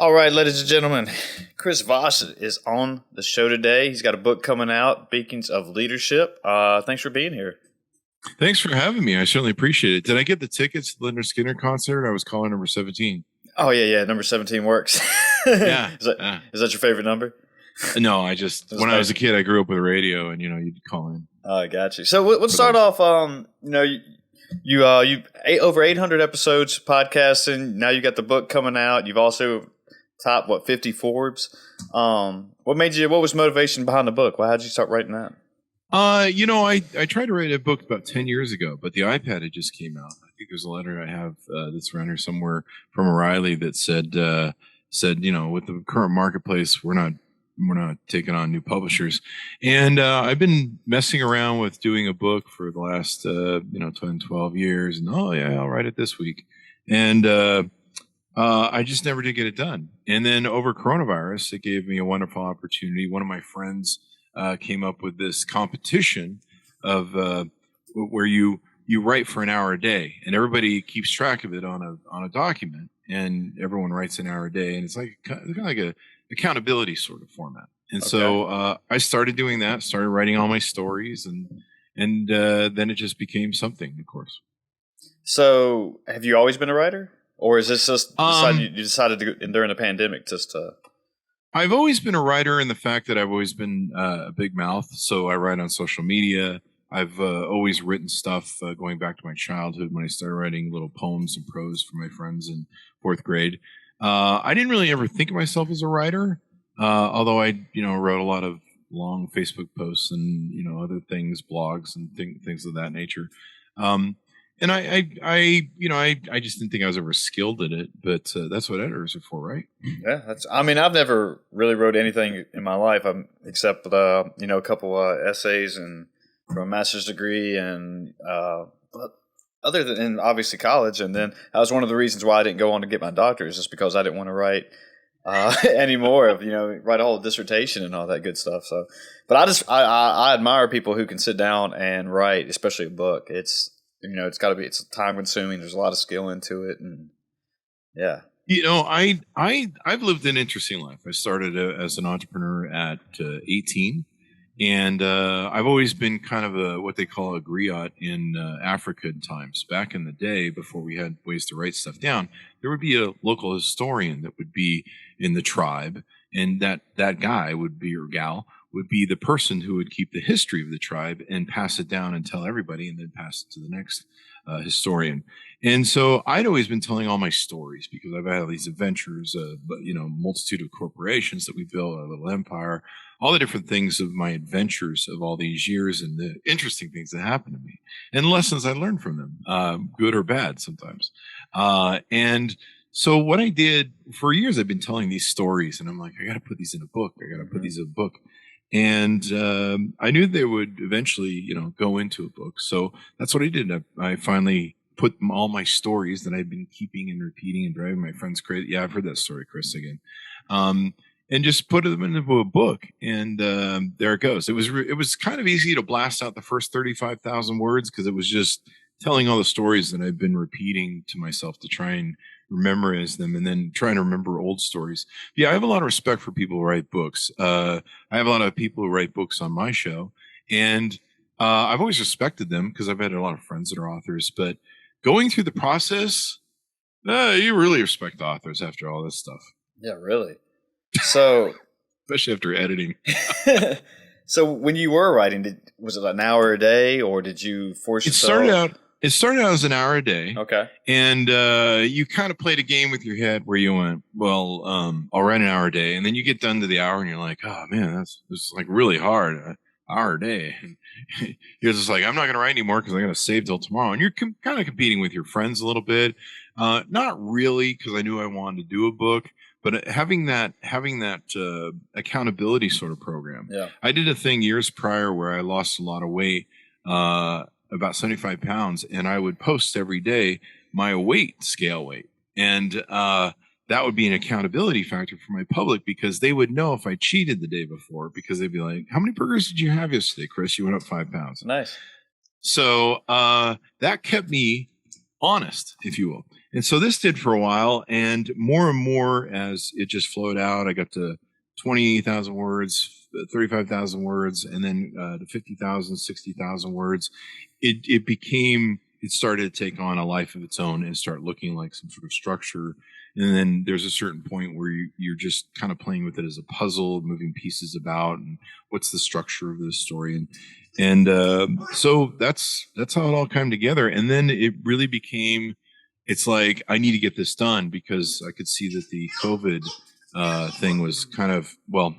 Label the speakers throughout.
Speaker 1: All right, ladies and gentlemen, Chris Voss is on the show today. He's got a book coming out, Beacons of Leadership. Thanks for being here.
Speaker 2: Thanks for having me. I certainly appreciate it. Did I get the tickets to the Leonard Skinner concert? I was calling number 17.
Speaker 1: Oh, yeah. Number 17 works.
Speaker 2: Yeah.
Speaker 1: Is that your favorite number?
Speaker 2: No, when I was a kid, I grew up with radio, and you'd call in.
Speaker 1: I got you. So let's start off. You over 800 episodes podcasting. Now you got the book coming out. You've also top 50 Forbes. What was motivation behind the book? How did you start writing that?
Speaker 2: I tried to write a book about 10 years ago, but the iPad had just came out. I think there's a letter I have that's around here somewhere from O'Reilly that said, with the current marketplace, we're not taking on new publishers. And I've been messing around with doing a book for the last 10, 12 years. And I'll write it this week. And I just never did get it done. And then over coronavirus, it gave me a wonderful opportunity. One of my friends came up with this competition of where you write for an hour a day, and everybody keeps track of it on a document, and everyone writes an hour a day, and it's kind of like a accountability sort of format. And so I started doing that, started writing all my stories, and then it just became something, of course.
Speaker 1: So have you always been a writer, or is this just you decided to during the pandemic just to?
Speaker 2: I've always been a writer in the fact that I've always been a big mouth. So I write on social media. I've always written stuff going back to my childhood when I started writing little poems and prose for my friends in fourth grade. I didn't really ever think of myself as a writer, although I, wrote a lot of long Facebook posts and, other things, blogs and things of that nature. And I just didn't think I was ever skilled at it, but that's what editors are for, right?
Speaker 1: Yeah, I've never really wrote anything in my life, except a couple essays and from a master's degree, and but other than obviously college. And then that was one of the reasons why I didn't go on to get my doctorate, is just because I didn't want to write anymore write a whole dissertation and all that good stuff. So, but I admire people who can sit down and write, especially a book. It's it's time consuming. There's a lot of skill into it, and yeah.
Speaker 2: I've lived an interesting life. I started as an entrepreneur at 18, and I've always been kind of what they call a griot in African times. Back in the day, before we had ways to write stuff down, there would be a local historian that would be in the tribe, and that guy would be, or gal, would be the person who would keep the history of the tribe and pass it down and tell everybody, and then pass it to the next historian. And so I'd always been telling all my stories because I've had all these adventures, multitude of corporations that we built, our little empire, all the different things of my adventures of all these years, and the interesting things that happened to me and lessons I learned from them, good or bad sometimes. And so what I did for years, I've been telling these stories, and I'm like, I got to put these in a book. And I knew they would eventually, go into a book. So that's what I did. I finally put all my stories that I've been keeping and repeating and driving my friends crazy. Yeah, I've heard that story, Chris, again. And just put them into a book. And there it goes. It was kind of easy to blast out the first 35,000 words because it was just telling all the stories that I've been repeating to myself to try and memorize them, and then trying to remember old stories. Yeah, I have a lot of respect for people who write books. I have a lot of people who write books on my show, and I've always respected them because I've had a lot of friends that are authors. But going through the process, you really respect authors after all this stuff.
Speaker 1: Yeah, really. So,
Speaker 2: especially after editing.
Speaker 1: So when you were writing, was it an hour a day, or did you force yourself?
Speaker 2: It started out as an hour a day.
Speaker 1: Okay.
Speaker 2: And you kind of played a game with your head where you went, well, I'll write an hour a day. And then you get done to the hour and you're like, oh, man, that's like really hard. An hour a day. And you're just like, I'm not going to write anymore because I'm going to save till tomorrow. And you're kind of competing with your friends a little bit. Not really, because I knew I wanted to do a book. But having that accountability sort of program.
Speaker 1: Yeah. I
Speaker 2: did a thing years prior where I lost a lot of weight, about 75 pounds, and I would post every day my scale weight. And that would be an accountability factor for my public, because they would know if I cheated the day before, because they'd be like, how many burgers did you have yesterday, Chris? You went up 5 pounds.
Speaker 1: Nice.
Speaker 2: So that kept me honest, if you will. And so this did for a while, and more as it just flowed out, I got to 28,000 words, 35,000 words, and then to 50,000, 60,000 words. It started to take on a life of its own and start looking like some sort of structure. And then there's a certain point where you're just kind of playing with it as a puzzle, moving pieces about, and what's the structure of this story. So that's how it all came together. And then it really became, it's like, I need to get this done because I could see that the COVID thing was kind of, well,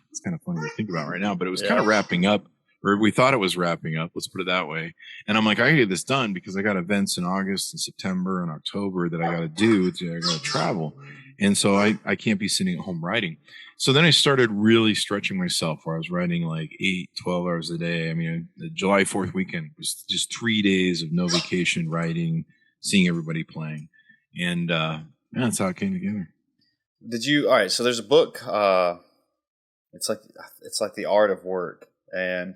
Speaker 2: it's kind of funny to think about right now, but it was kind of wrapping up, or we thought it was wrapping up. Let's put it that way. And I'm like, I gotta get this done because I got events in August and September and October that I got to do. I got to travel. And so I can't be sitting at home writing. So then I started really stretching myself where I was writing like 8, 12 hours a day. I mean, the July 4th weekend was just 3 days of no vacation writing, seeing everybody playing. And that's how it came together.
Speaker 1: All right, so there's a book, it's like The Art of Work. And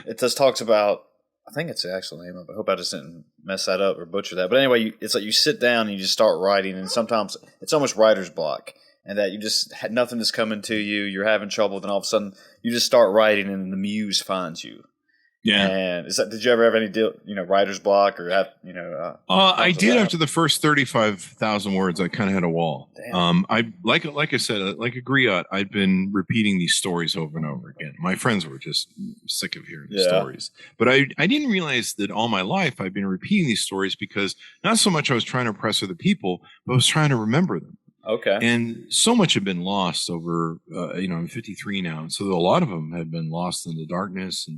Speaker 1: it just talks about, I think it's the actual name of it. I hope I just didn't mess that up or butcher that. But anyway, it's like you sit down and you just start writing, and sometimes it's almost writer's block, and that you just had nothing is coming to you, you're having trouble, then all of a sudden you just start writing and the muse finds you.
Speaker 2: Yeah.
Speaker 1: And did you ever have any writer's block or have,
Speaker 2: I did after the first 35,000 words. I kind of had a wall.
Speaker 1: Damn.
Speaker 2: I like I said, like a griot, I'd been repeating these stories over and over again. My friends were just sick of hearing the stories, but I didn't realize that all my life I've been repeating these stories because not so much I was trying to impress other people, but I was trying to remember them.
Speaker 1: Okay.
Speaker 2: And so much had been lost over, I'm 53 now. And so a lot of them had been lost in the darkness.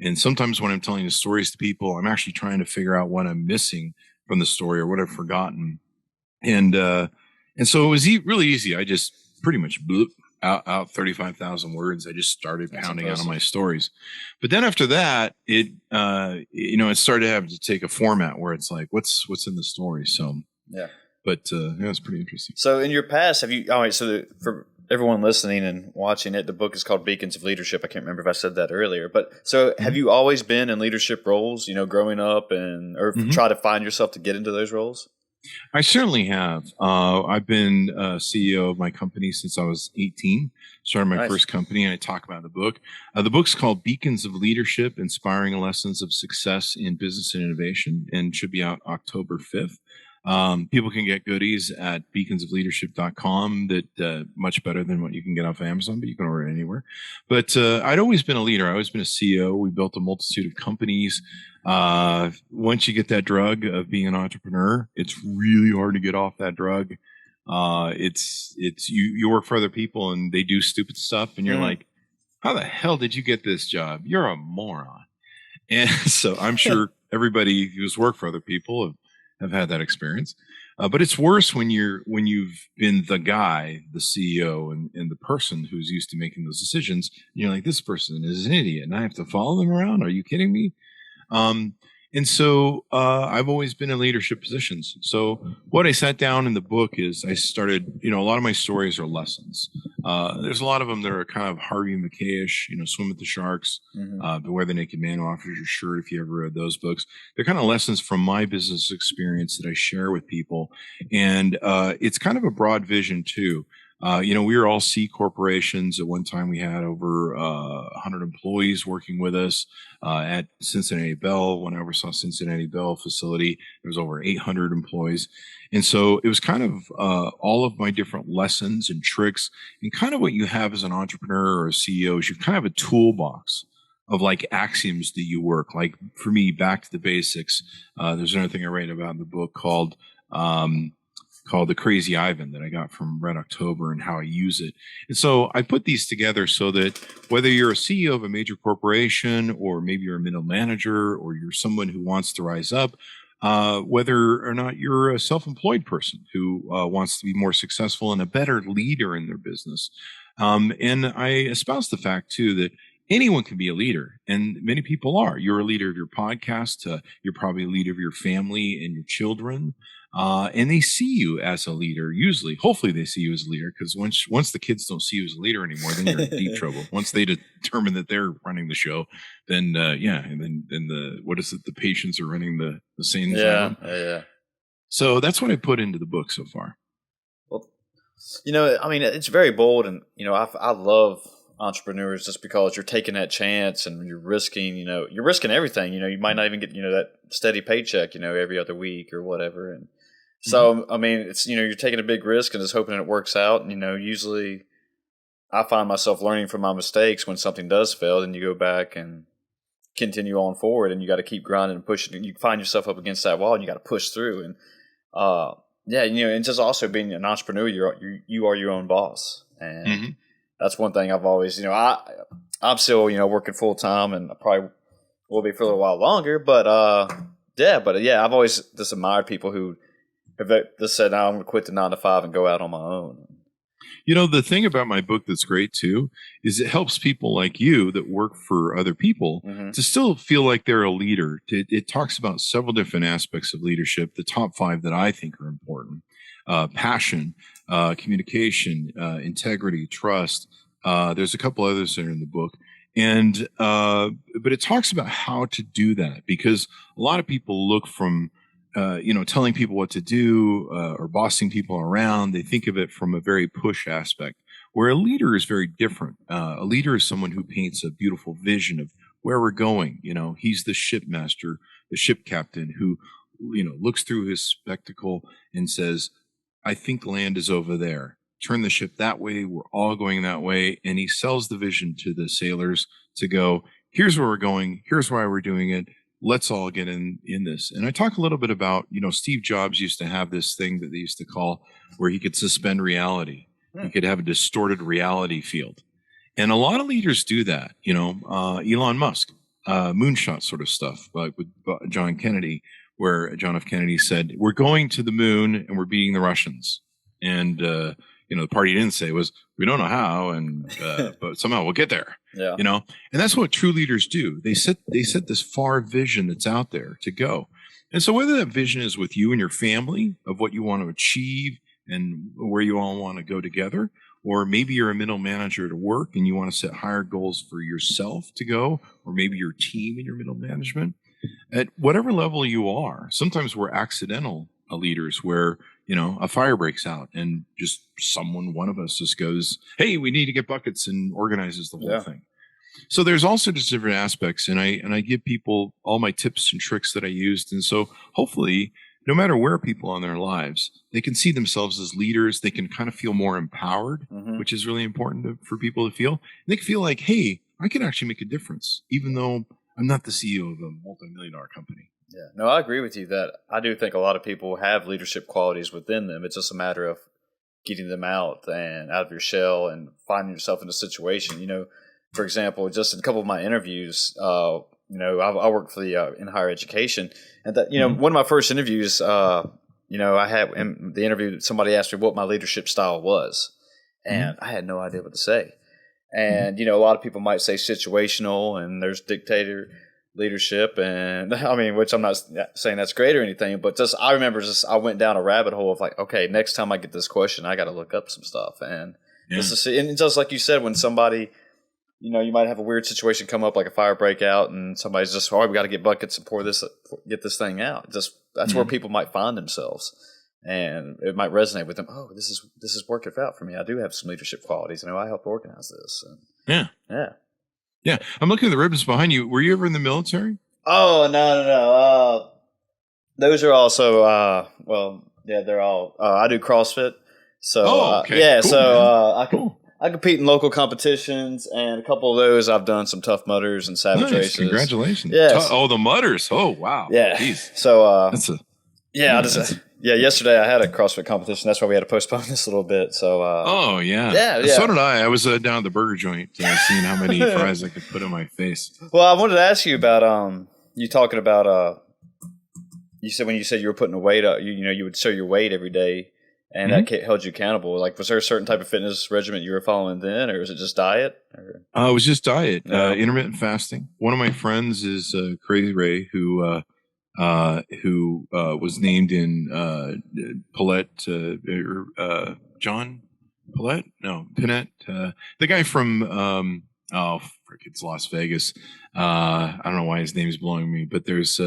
Speaker 2: And sometimes when I'm telling the stories to people, I'm actually trying to figure out what I'm missing from the story or what I've forgotten. And so it was really easy. I just pretty much blew out 35,000 words. I just started pounding out on my stories. But then after that, it started having to take a format where it's like, what's in the story? So, yeah. But it's pretty interesting.
Speaker 1: So in your past, for everyone listening and watching it, the book is called Beacons of Leadership. I can't remember if I said that earlier, but so have you always been in leadership roles, growing up or try to find yourself to get into those roles?
Speaker 2: I certainly have. I've been CEO of my company since I was 18, started my first company, and I talk about the book. The book's called Beacons of Leadership, Inspiring Lessons of Success in Business and Innovation, and should be out October 5th. People can get goodies at beaconsofleadership.com that much better than what you can get off Amazon, but you can order it anywhere. But I'd always been a leader. I've always been a CEO. We built a multitude of companies. Once you get that drug of being an entrepreneur, it's really hard to get off that drug. It's you work for other people and they do stupid stuff, and you're like, how the hell did you get this job? You're a moron. And so I'm sure everybody who's worked for other people have had that experience. But it's worse when you've been the guy, the CEO, and the person who's used to making those decisions. And you're like, this person is an idiot, and I have to follow them around. Are you kidding me? And so I've always been in leadership positions. So what I sat down in the book is I started, a lot of my stories are lessons. There's a lot of them that are kind of Harvey McKay-ish, Swim with the Sharks, Beware the Naked Man Who Offers Your Shirt, if you ever read those books. They're kind of lessons from my business experience that I share with people. And it's kind of a broad vision too. We were all C corporations. At one time, we had over 100 employees working with us at Cincinnati Bell. When I oversaw Cincinnati Bell facility, there was over 800 employees. And so it was kind of all of my different lessons and tricks. And kind of what you have as an entrepreneur or a CEO is you kind of have a toolbox of like axioms that you work. Like for me, back to the basics. There's another thing I write about in the book called The Crazy Ivan that I got from Red October and how I use it. And so I put these together so that whether you're a CEO of a major corporation or maybe you're a middle manager or you're someone who wants to rise up, whether or not you're a self-employed person who wants to be more successful and a better leader in their business. And I espouse the fact too that anyone can be a leader, and many people are. You're a leader of your podcast. You're probably a leader of your family and your children. And they see you as a leader. Usually, hopefully they see you as a leader, because once the kids don't see you as a leader anymore, then you're in deep trouble. Once they determine that they're running the show, then and then the what is it? The patients are running the scenes.
Speaker 1: Yeah.
Speaker 2: So that's what I put into the book so far.
Speaker 1: Well, I mean, it's very bold, and I love entrepreneurs just because you're taking that chance and you're risking. You're risking everything. You might not even get that steady paycheck. Every other week or whatever. And so, I mean, it's you're taking a big risk and just hoping it works out. And usually, I find myself learning from my mistakes when something does fail. Then you go back and continue on forward, and you got to keep grinding and pushing. And you find yourself up against that wall, and you got to push through. And yeah, and just also being an entrepreneur, you are your own boss, and that's one thing I've always, I'm still, working full time, and I probably will be for a little while longer, but I've always just admired people who have just said, "No, I'm going to quit the 9 to 5 and go out on my own."
Speaker 2: The thing about my book that's great too is it helps people like you that work for other people to still feel like they're a leader. It talks about several different aspects of leadership, the top 5 that I think are important: passion, communication, integrity, trust. There's a couple others that are in the book. And but it talks about how to do that, because a lot of people look from telling people what to do or bossing people around. They think of it from a very push aspect, where a leader is very different. A leader is someone who paints a beautiful vision of where we're going. He's the ship master, the ship captain who, looks through his spectacle and says, I think land is over there. Turn the ship that way. We're all going that way. And he sells the vision to the sailors to go, here's where we're going. Here's why we're doing it. Let's all get in this. And I talk a little bit about, Steve Jobs used to have this thing that they used to call where he could suspend reality. He could have a distorted reality field. And a lot of leaders do that. Elon Musk, moonshot sort of stuff, like with John Kennedy, where John F. Kennedy said, we're going to the moon and we're beating the Russians. And, the part he didn't say was, we don't know how, and but somehow we'll get there. Yeah. And that's what true leaders do. They set this far vision that's out there to go. And so whether that vision is with you and your family of what you want to achieve and where you all want to go together, or maybe you're a middle manager at work and you want to set higher goals for yourself to go, or maybe your team in your middle management, at whatever level you are, sometimes we're accidental leaders where, a fire breaks out and just one of us just goes, hey, we need to get buckets, and organizes the whole thing. So there's also just different aspects, and I give people all my tips and tricks that I used. And so hopefully, no matter where people are in their lives, they can see themselves as leaders. They can kind of feel more empowered, which is really important for people to feel. And they can feel like, hey, I can actually make a difference, even though I'm not the CEO of a multi-million-dollar company.
Speaker 1: Yeah, no, I agree with you that I do think a lot of people have leadership qualities within them. It's just a matter of getting them out of your shell and finding yourself in a situation. For example, just in a couple of my interviews, I work for the in higher education, and that one of my first interviews, I had in the interview, somebody asked me what my leadership style was, and I had no idea what to say. And a lot of people might say situational, and there's dictator leadership, and I mean, which I'm not saying that's great or anything, but I remember I went down a rabbit hole of like, okay, next time I get this question, I got to look up some stuff, and and just like you said, when somebody, you might have a weird situation come up, like a fire breakout, and somebody's just, we got to get buckets and get this thing out. That's where people might find themselves, and it might resonate with them. Oh, this is working out for me. I do have some leadership qualities. I helped organize this. And
Speaker 2: Yeah, I'm looking at the ribbons behind you. Were you ever in the military?
Speaker 1: Oh, no. Those are also, they're all, I do CrossFit. So,
Speaker 2: okay. Cool,
Speaker 1: so I compete in local competitions, and a couple of those I've done some Tough Mudders and Savage races.
Speaker 2: Congratulations.
Speaker 1: Yes.
Speaker 2: The Mudders. Oh, wow.
Speaker 1: Yeah.
Speaker 2: Jeez.
Speaker 1: So, yesterday I had a CrossFit competition. That's why we had to postpone this a little bit. So,
Speaker 2: yeah. So did I. I was down at the burger joint seeing how many fries I could put on my face.
Speaker 1: Well, I wanted to ask you about you talking about you said when you said you were putting a weight up, you would show your weight every day, and that held you accountable. Like, was there a certain type of fitness regimen you were following then, or was it just diet?
Speaker 2: It was just diet, intermittent fasting. One of my friends is Crazy Ray, who was named in Paulette, John Paulette? No, Pinette. The guy from, it's Las Vegas. I don't know why his name is blowing me, but there's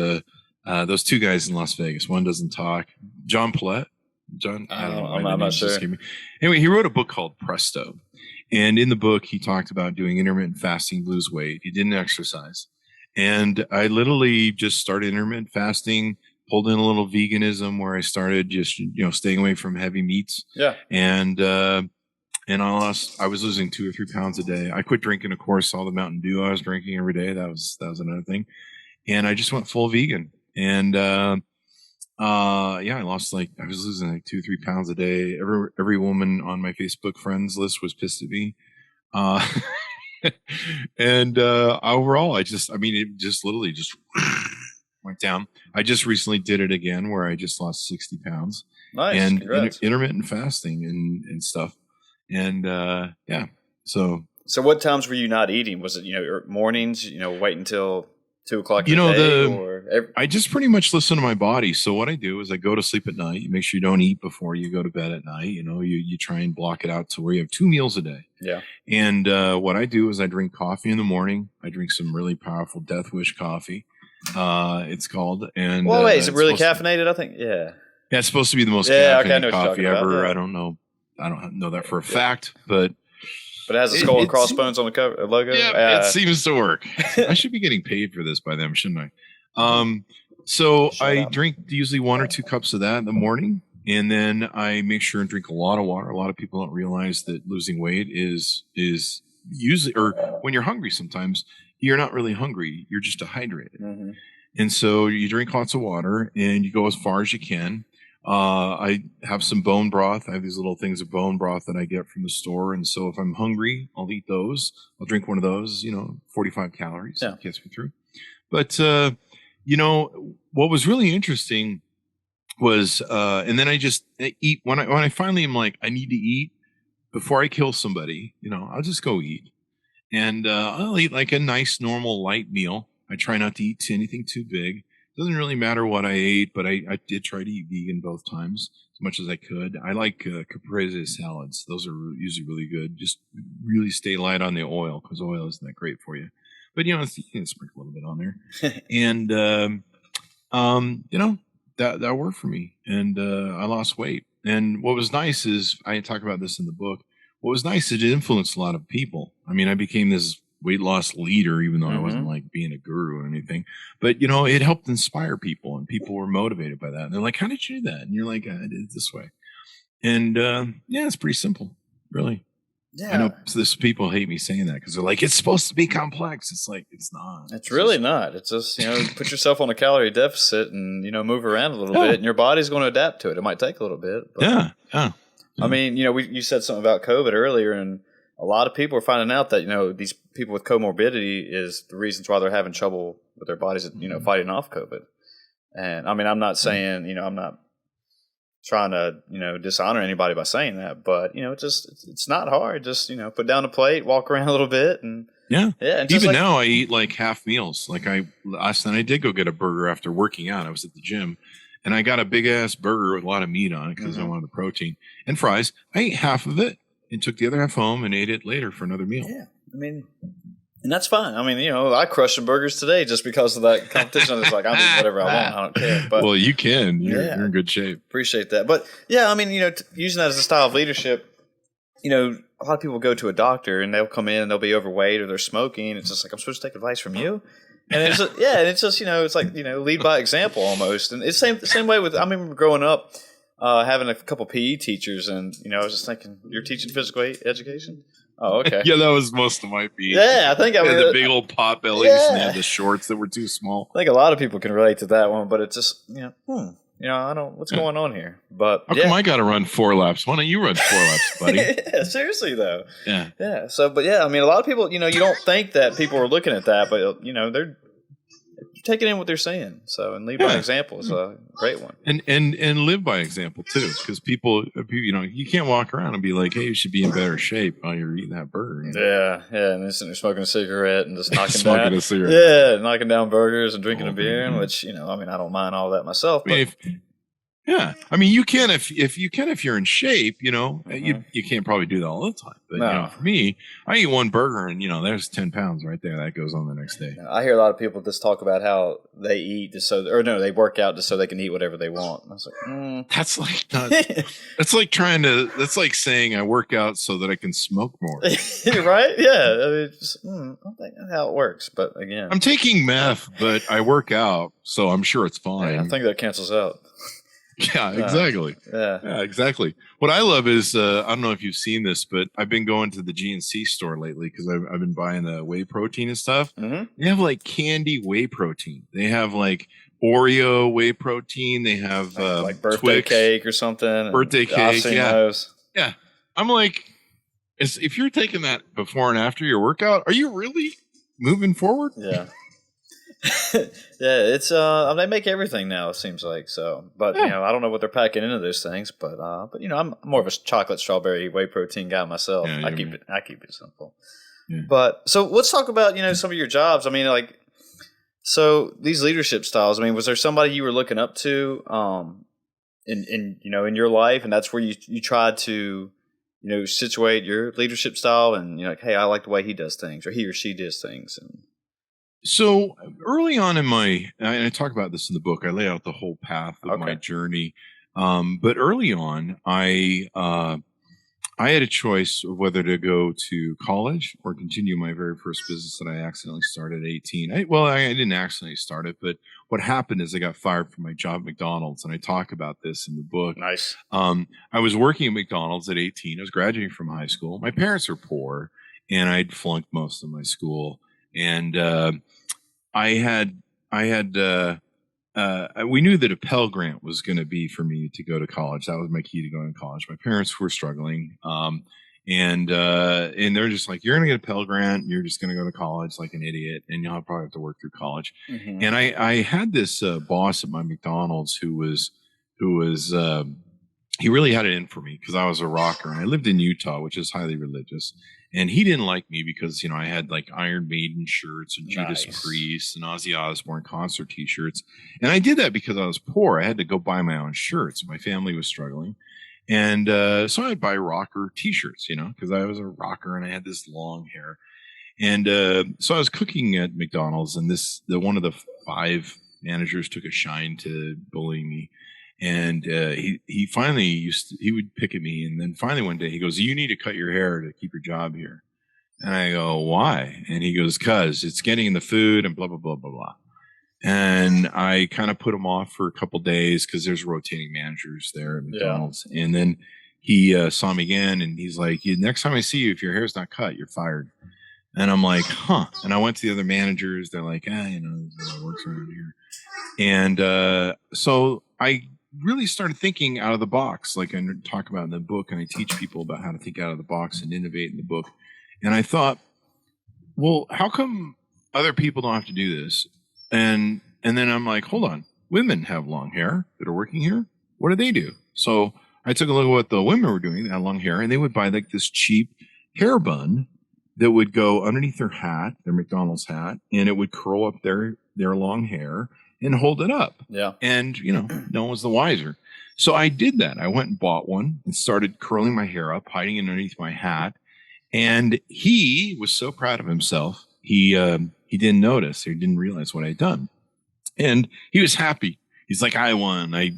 Speaker 2: Those two guys in Las Vegas. One doesn't talk. John Paulette. John, I don't know.
Speaker 1: I'm not sure.
Speaker 2: Anyway, he wrote a book called Presto. And in the book, he talked about doing intermittent fasting to lose weight. He didn't exercise. And I literally just started intermittent fasting, pulled in a little veganism where I started just, staying away from heavy meats.
Speaker 1: Yeah.
Speaker 2: And I was losing 2 or 3 pounds a day. I quit drinking, of course, all the Mountain Dew I was drinking every day. That was another thing. And I just went full vegan. And, I lost I was losing 2 or 3 pounds a day. Every woman on my Facebook friends list was pissed at me. And overall, it just literally just went down. I just recently did it again where I just lost 60 pounds.
Speaker 1: Nice.
Speaker 2: And intermittent fasting and stuff. And so
Speaker 1: what times were you not eating? Was it mornings? Wait until 2 o'clock in the day?
Speaker 2: I just pretty much listen to my body. So what I do is I go to sleep at night. You make sure you don't eat before you go to bed at night. You try and block it out to where you have 2 meals a day.
Speaker 1: Yeah.
Speaker 2: And what I do is I drink coffee in the morning. I drink some really powerful Death Wish coffee. It's called. And
Speaker 1: is it really caffeinated? I think. Yeah.
Speaker 2: Yeah, it's supposed to be the most caffeinated coffee ever.
Speaker 1: Yeah.
Speaker 2: I don't know that for a fact, but
Speaker 1: it has a skull and crossbones on the cover logo.
Speaker 2: Yeah, it seems to work. I should be getting paid for this by them, shouldn't I? So I drink usually 1 or 2 cups of that in the morning, and then I make sure and drink a lot of water. A lot of people don't realize that losing weight is usually, or when you're hungry, sometimes you're not really hungry. You're just dehydrated.
Speaker 1: Mm-hmm.
Speaker 2: And so you drink lots of water and you go as far as you can. I have some bone broth. I have these little things of bone broth that I get from the store. And so if I'm hungry, I'll eat those. I'll drink one of those, 45 calories.
Speaker 1: Yeah.
Speaker 2: Gets me through. But, what was really interesting was, and then I just eat when I finally am like, I need to eat before I kill somebody, I'll just go eat. And, I'll eat like a nice, normal, light meal. I try not to eat anything too big. Doesn't really matter what I ate, but I did try to eat vegan both times as much as I could. I like caprese salads. Those are usually really good. Just really stay light on the oil because oil isn't that great for you. But, you can sprinkle a little bit on there. And, that worked for me. And I lost weight. And what was nice is, I talk about this in the book, what was nice is it influenced a lot of people. I mean, I became this weight loss leader, even though I wasn't like being a guru or anything, but it helped inspire people and people were motivated by that. And they're like, how did you do that? And you're like, I did it this way. And, it's pretty simple, really. Yeah. I know this people hate me saying that because they're like, it's supposed to be complex. It's like, it's not.
Speaker 1: It's really not. It's just, put yourself on a calorie deficit and, move around a little bit and your body's going to adapt to it. It might take a little bit. But,
Speaker 2: yeah.
Speaker 1: I mean, you said something about COVID earlier, and a lot of people are finding out that, these people with comorbidity is the reasons why they're having trouble with their bodies, fighting off COVID. And I mean, I'm not saying, I'm not trying to, dishonor anybody by saying that, but, it's not hard. Just, put down a plate, walk around a little bit. And
Speaker 2: and even now I eat like half meals. Like last night I did go get a burger after working out. I was at the gym and I got a big ass burger with a lot of meat on it because I wanted the protein and fries. I ate half of it and took the other half home and ate it later for another meal.
Speaker 1: Yeah. I mean, and that's fine. I mean, I crushed some burgers today just because of that competition. It's like, I'll do whatever I want. I don't care. But,
Speaker 2: well, you can. You're in good shape.
Speaker 1: Appreciate that. But, yeah, I mean, using that as a style of leadership, a lot of people go to a doctor and they'll come in and they'll be overweight or they're smoking. It's just like, I'm supposed to take advice from you? And it's just, it's like, lead by example almost. And it's the same way with, I remember growing up, having a couple PE teachers, and I was just thinking, you're teaching physical education? Oh, okay.
Speaker 2: Yeah, that was most of my PE.
Speaker 1: Yeah, I think I
Speaker 2: had the big old pot bellies and they had the shorts that were too small.
Speaker 1: I think a lot of people can relate to that one, but it's just I don't. What's going on here? But
Speaker 2: how come I got to run 4 laps? Why don't you run 4 laps, buddy?
Speaker 1: Yeah, seriously though.
Speaker 2: Yeah.
Speaker 1: So, but I mean, a lot of people, you don't think that people are looking at that, but they're taking in what they're saying. So, and lead by example is a great one.
Speaker 2: And live by example too, because people, you can't walk around and be like, hey, you should be in better shape while you're eating that burger.
Speaker 1: Yeah, and then sitting there smoking a cigarette and just knocking knocking down burgers and drinking a beer, which I mean, I don't mind all that myself. But,
Speaker 2: Yeah, I mean, you can if you're in shape,
Speaker 1: Mm-hmm.
Speaker 2: you can't probably do that all the time. But
Speaker 1: No.
Speaker 2: for me, I eat one burger and there's 10 pounds right there that goes on the next day.
Speaker 1: I hear a lot of people just talk about how they eat just so, or no, they work out just so they can eat whatever they want. And I was like,
Speaker 2: That's like not. That's like saying I work out so that I can smoke more.
Speaker 1: right? Yeah, I mean, I don't think that's how it works. But again,
Speaker 2: I'm taking meth, but I work out, so I'm sure it's fine.
Speaker 1: yeah, I think that cancels out.
Speaker 2: Yeah, exactly. Yeah, exactly. What I love is I don't know if you've seen this, but I've been going to the GNC store lately because I've been buying the whey protein and stuff.
Speaker 1: Mm-hmm.
Speaker 2: They have like candy whey protein. They have like Oreo whey protein. They have
Speaker 1: like birthday
Speaker 2: Twix,
Speaker 1: cake or something.
Speaker 2: Birthday cake. Yeah,
Speaker 1: those.
Speaker 2: Yeah. I'm like, if you're taking that before and after your workout, are you really moving forward?
Speaker 1: Yeah. Yeah, it's they make everything now, it seems like. So, but
Speaker 2: Yeah.
Speaker 1: I don't know what they're packing into those things, but I'm more of a chocolate strawberry whey protein guy myself.
Speaker 2: Yeah,
Speaker 1: I keep it simple.
Speaker 2: Yeah.
Speaker 1: But so let's talk about some of your jobs. I mean, like, so these leadership styles. I mean, was there somebody you were looking up to in your life, and that's where you tried to situate your leadership style, and like, hey, I like the way he does things, or he or she does things, and
Speaker 2: So early on in and I talk about this in the book, I lay out the whole path of my
Speaker 1: Okay.
Speaker 2: journey. But early on, I had a choice of whether to go to college or continue my very first business that I accidentally started at 18. I didn't accidentally start it, but what happened is I got fired from my job at McDonald's, and I talk about this in the book.
Speaker 1: nice.
Speaker 2: I was working at McDonald's at 18. I was graduating from high school. My parents were poor, and I'd flunked most of my school. And we knew that a Pell Grant was going to be for me to go to college. That was my key to going to college. My parents were struggling. And they're just like, you're going to get a Pell Grant. You're just going to go to college like an idiot, and you'll probably have to work through college.
Speaker 1: Mm-hmm.
Speaker 2: And I had this boss at my McDonald's who was he really had it in for me because I was a rocker, and I lived in Utah, which is highly religious. And he didn't like me because I had like Iron Maiden shirts and Judas
Speaker 1: Nice.
Speaker 2: Priest and Ozzy Osbourne concert T-shirts, and I did that because I was poor. I had to go buy my own shirts. My family was struggling. And so I'd buy rocker T-shirts, because I was a rocker and I had this long hair. And so I was cooking at McDonald's, and one of the 5 managers took a shine to bullying me. And he finally he would pick at me, and then finally one day he goes, "You need to cut your hair to keep your job here." And I go, "Why?" And he goes, "'Cause it's getting in the food and blah blah blah blah blah." And I kind of put him off for a couple days because there's rotating managers there at McDonald's. Yeah. And then he saw me again, and he's like, "Next time I see you, if your hair's not cut, you're fired." And I'm like, "Huh?" And I went to the other managers. They're like, this is how it works around here. And so I really started thinking out of the box, like I talk about in the book, and I teach people about how to think out of the box and innovate in the book. And I thought, well, how come other people don't have to do this? And then I'm like, hold on, women have long hair that are working here. What do they do? So I took a look at what the women were doing. They had long hair, and they would buy like this cheap hair bun that would go underneath their hat, their McDonald's hat, and it would curl up their long hair and hold it up.
Speaker 1: Yeah.
Speaker 2: And, no one was the wiser. So I did that. I went and bought one and started curling my hair up, hiding it underneath my hat. And he was so proud of himself. He didn't notice. He didn't realize what I'd done. And he was happy. He's like, I won. I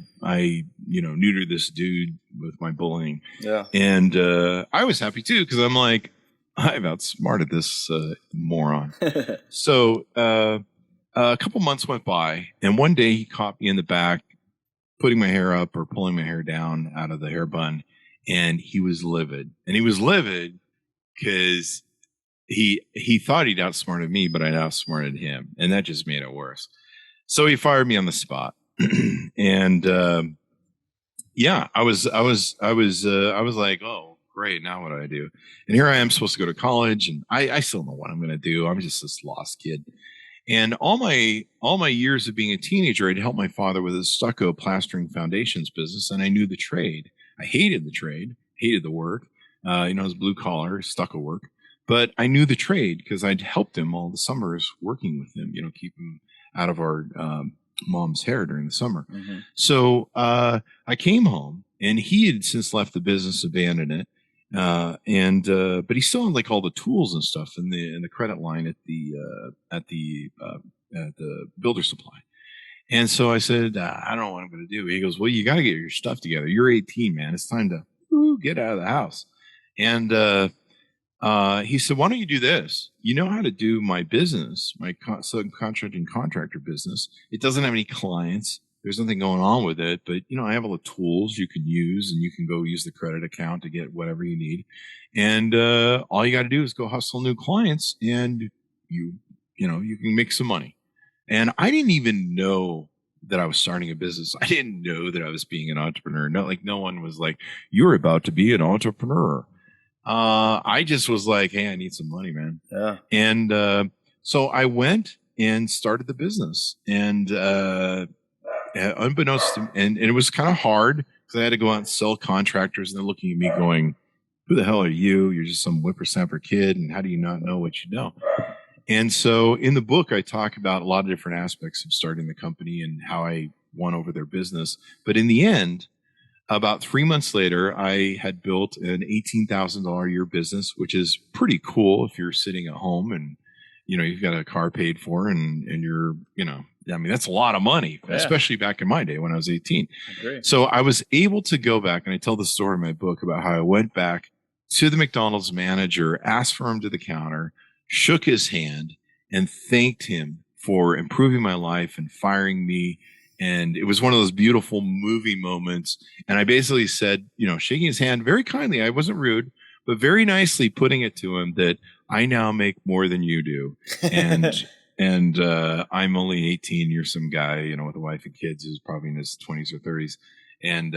Speaker 2: neutered this dude with my bullying.
Speaker 1: Yeah.
Speaker 2: And I was happy too, because I'm like, I've outsmarted this moron. So a couple months went by, and one day he caught me in the back, putting my hair up or pulling my hair down out of the hair bun, and he was livid. And he was livid because he thought he'd outsmarted me, but I'd outsmarted him, and that just made it worse. So he fired me on the spot, and I was like, oh, great, now what do I do? And here I am supposed to go to college, and I still don't know what I'm going to do. I'm just this lost kid. And all my years of being a teenager, I'd helped my father with his stucco plastering foundations business, and I knew the trade. I hated the trade, hated the work. His blue collar stucco work, but I knew the trade because I'd helped him all the summers working with him. Keep him out of our mom's hair during the summer.
Speaker 1: Mm-hmm.
Speaker 2: So I came home, and he had since left the business, abandoned it. But he still had like all the tools and stuff in the credit line at the builder supply. And so I said, I don't know what I'm going to do. He goes, well, you got to get your stuff together. You're 18, man. It's time to get out of the house. And he said, why don't you do this? You know how to do my business, my subcontracting contractor business. It doesn't have any clients. There's nothing going on with it, but I have all the tools you can use, and you can go use the credit account to get whatever you need. And all you got to do is go hustle new clients, and you can make some money. And I didn't even know that I was starting a business. I didn't know that I was being an entrepreneur. No one was like, you're about to be an entrepreneur. I just was like, hey, I need some money, man.
Speaker 1: Yeah.
Speaker 2: And so I went and started the business, and unbeknownst to, and it was kind of hard because I had to go out and sell contractors, and they're looking at me going, who the hell are you? You're just some whippersnapper kid, and how do you not know what you know? And so in the book, I talk about a lot of different aspects of starting the company and how I won over their business. But in the end, about 3 months later, I had built an $18,000 a year business, which is pretty cool if you're sitting at home and you've got a car paid for, and you're that's a lot of money, especially back in my day when I was 18. So I was able to go back, and I tell the story in my book about how I went back to the McDonald's manager, asked for him to the counter, shook his hand, and thanked him for improving my life and firing me. And it was one of those beautiful movie moments. And I basically said, shaking his hand very kindly, I wasn't rude, but very nicely putting it to him that I now make more than you do. And I'm only 18. You're some guy, with a wife and kids who's probably in his 20s or 30s. And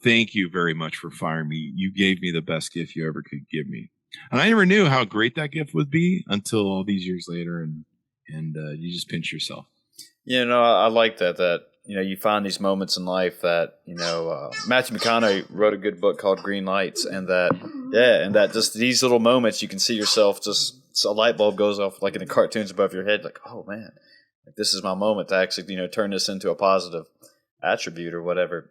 Speaker 2: thank you very much for firing me. You gave me the best gift you ever could give me. And I never knew how great that gift would be until all these years later. And you just pinch yourself.
Speaker 1: I like that you find these moments in life that, Matthew McConaughey wrote a good book called Green Lights, and that just these little moments you can see yourself, just a light bulb goes off like in the cartoons above your head, like, oh man, like this is my moment to actually, turn this into a positive attribute or whatever.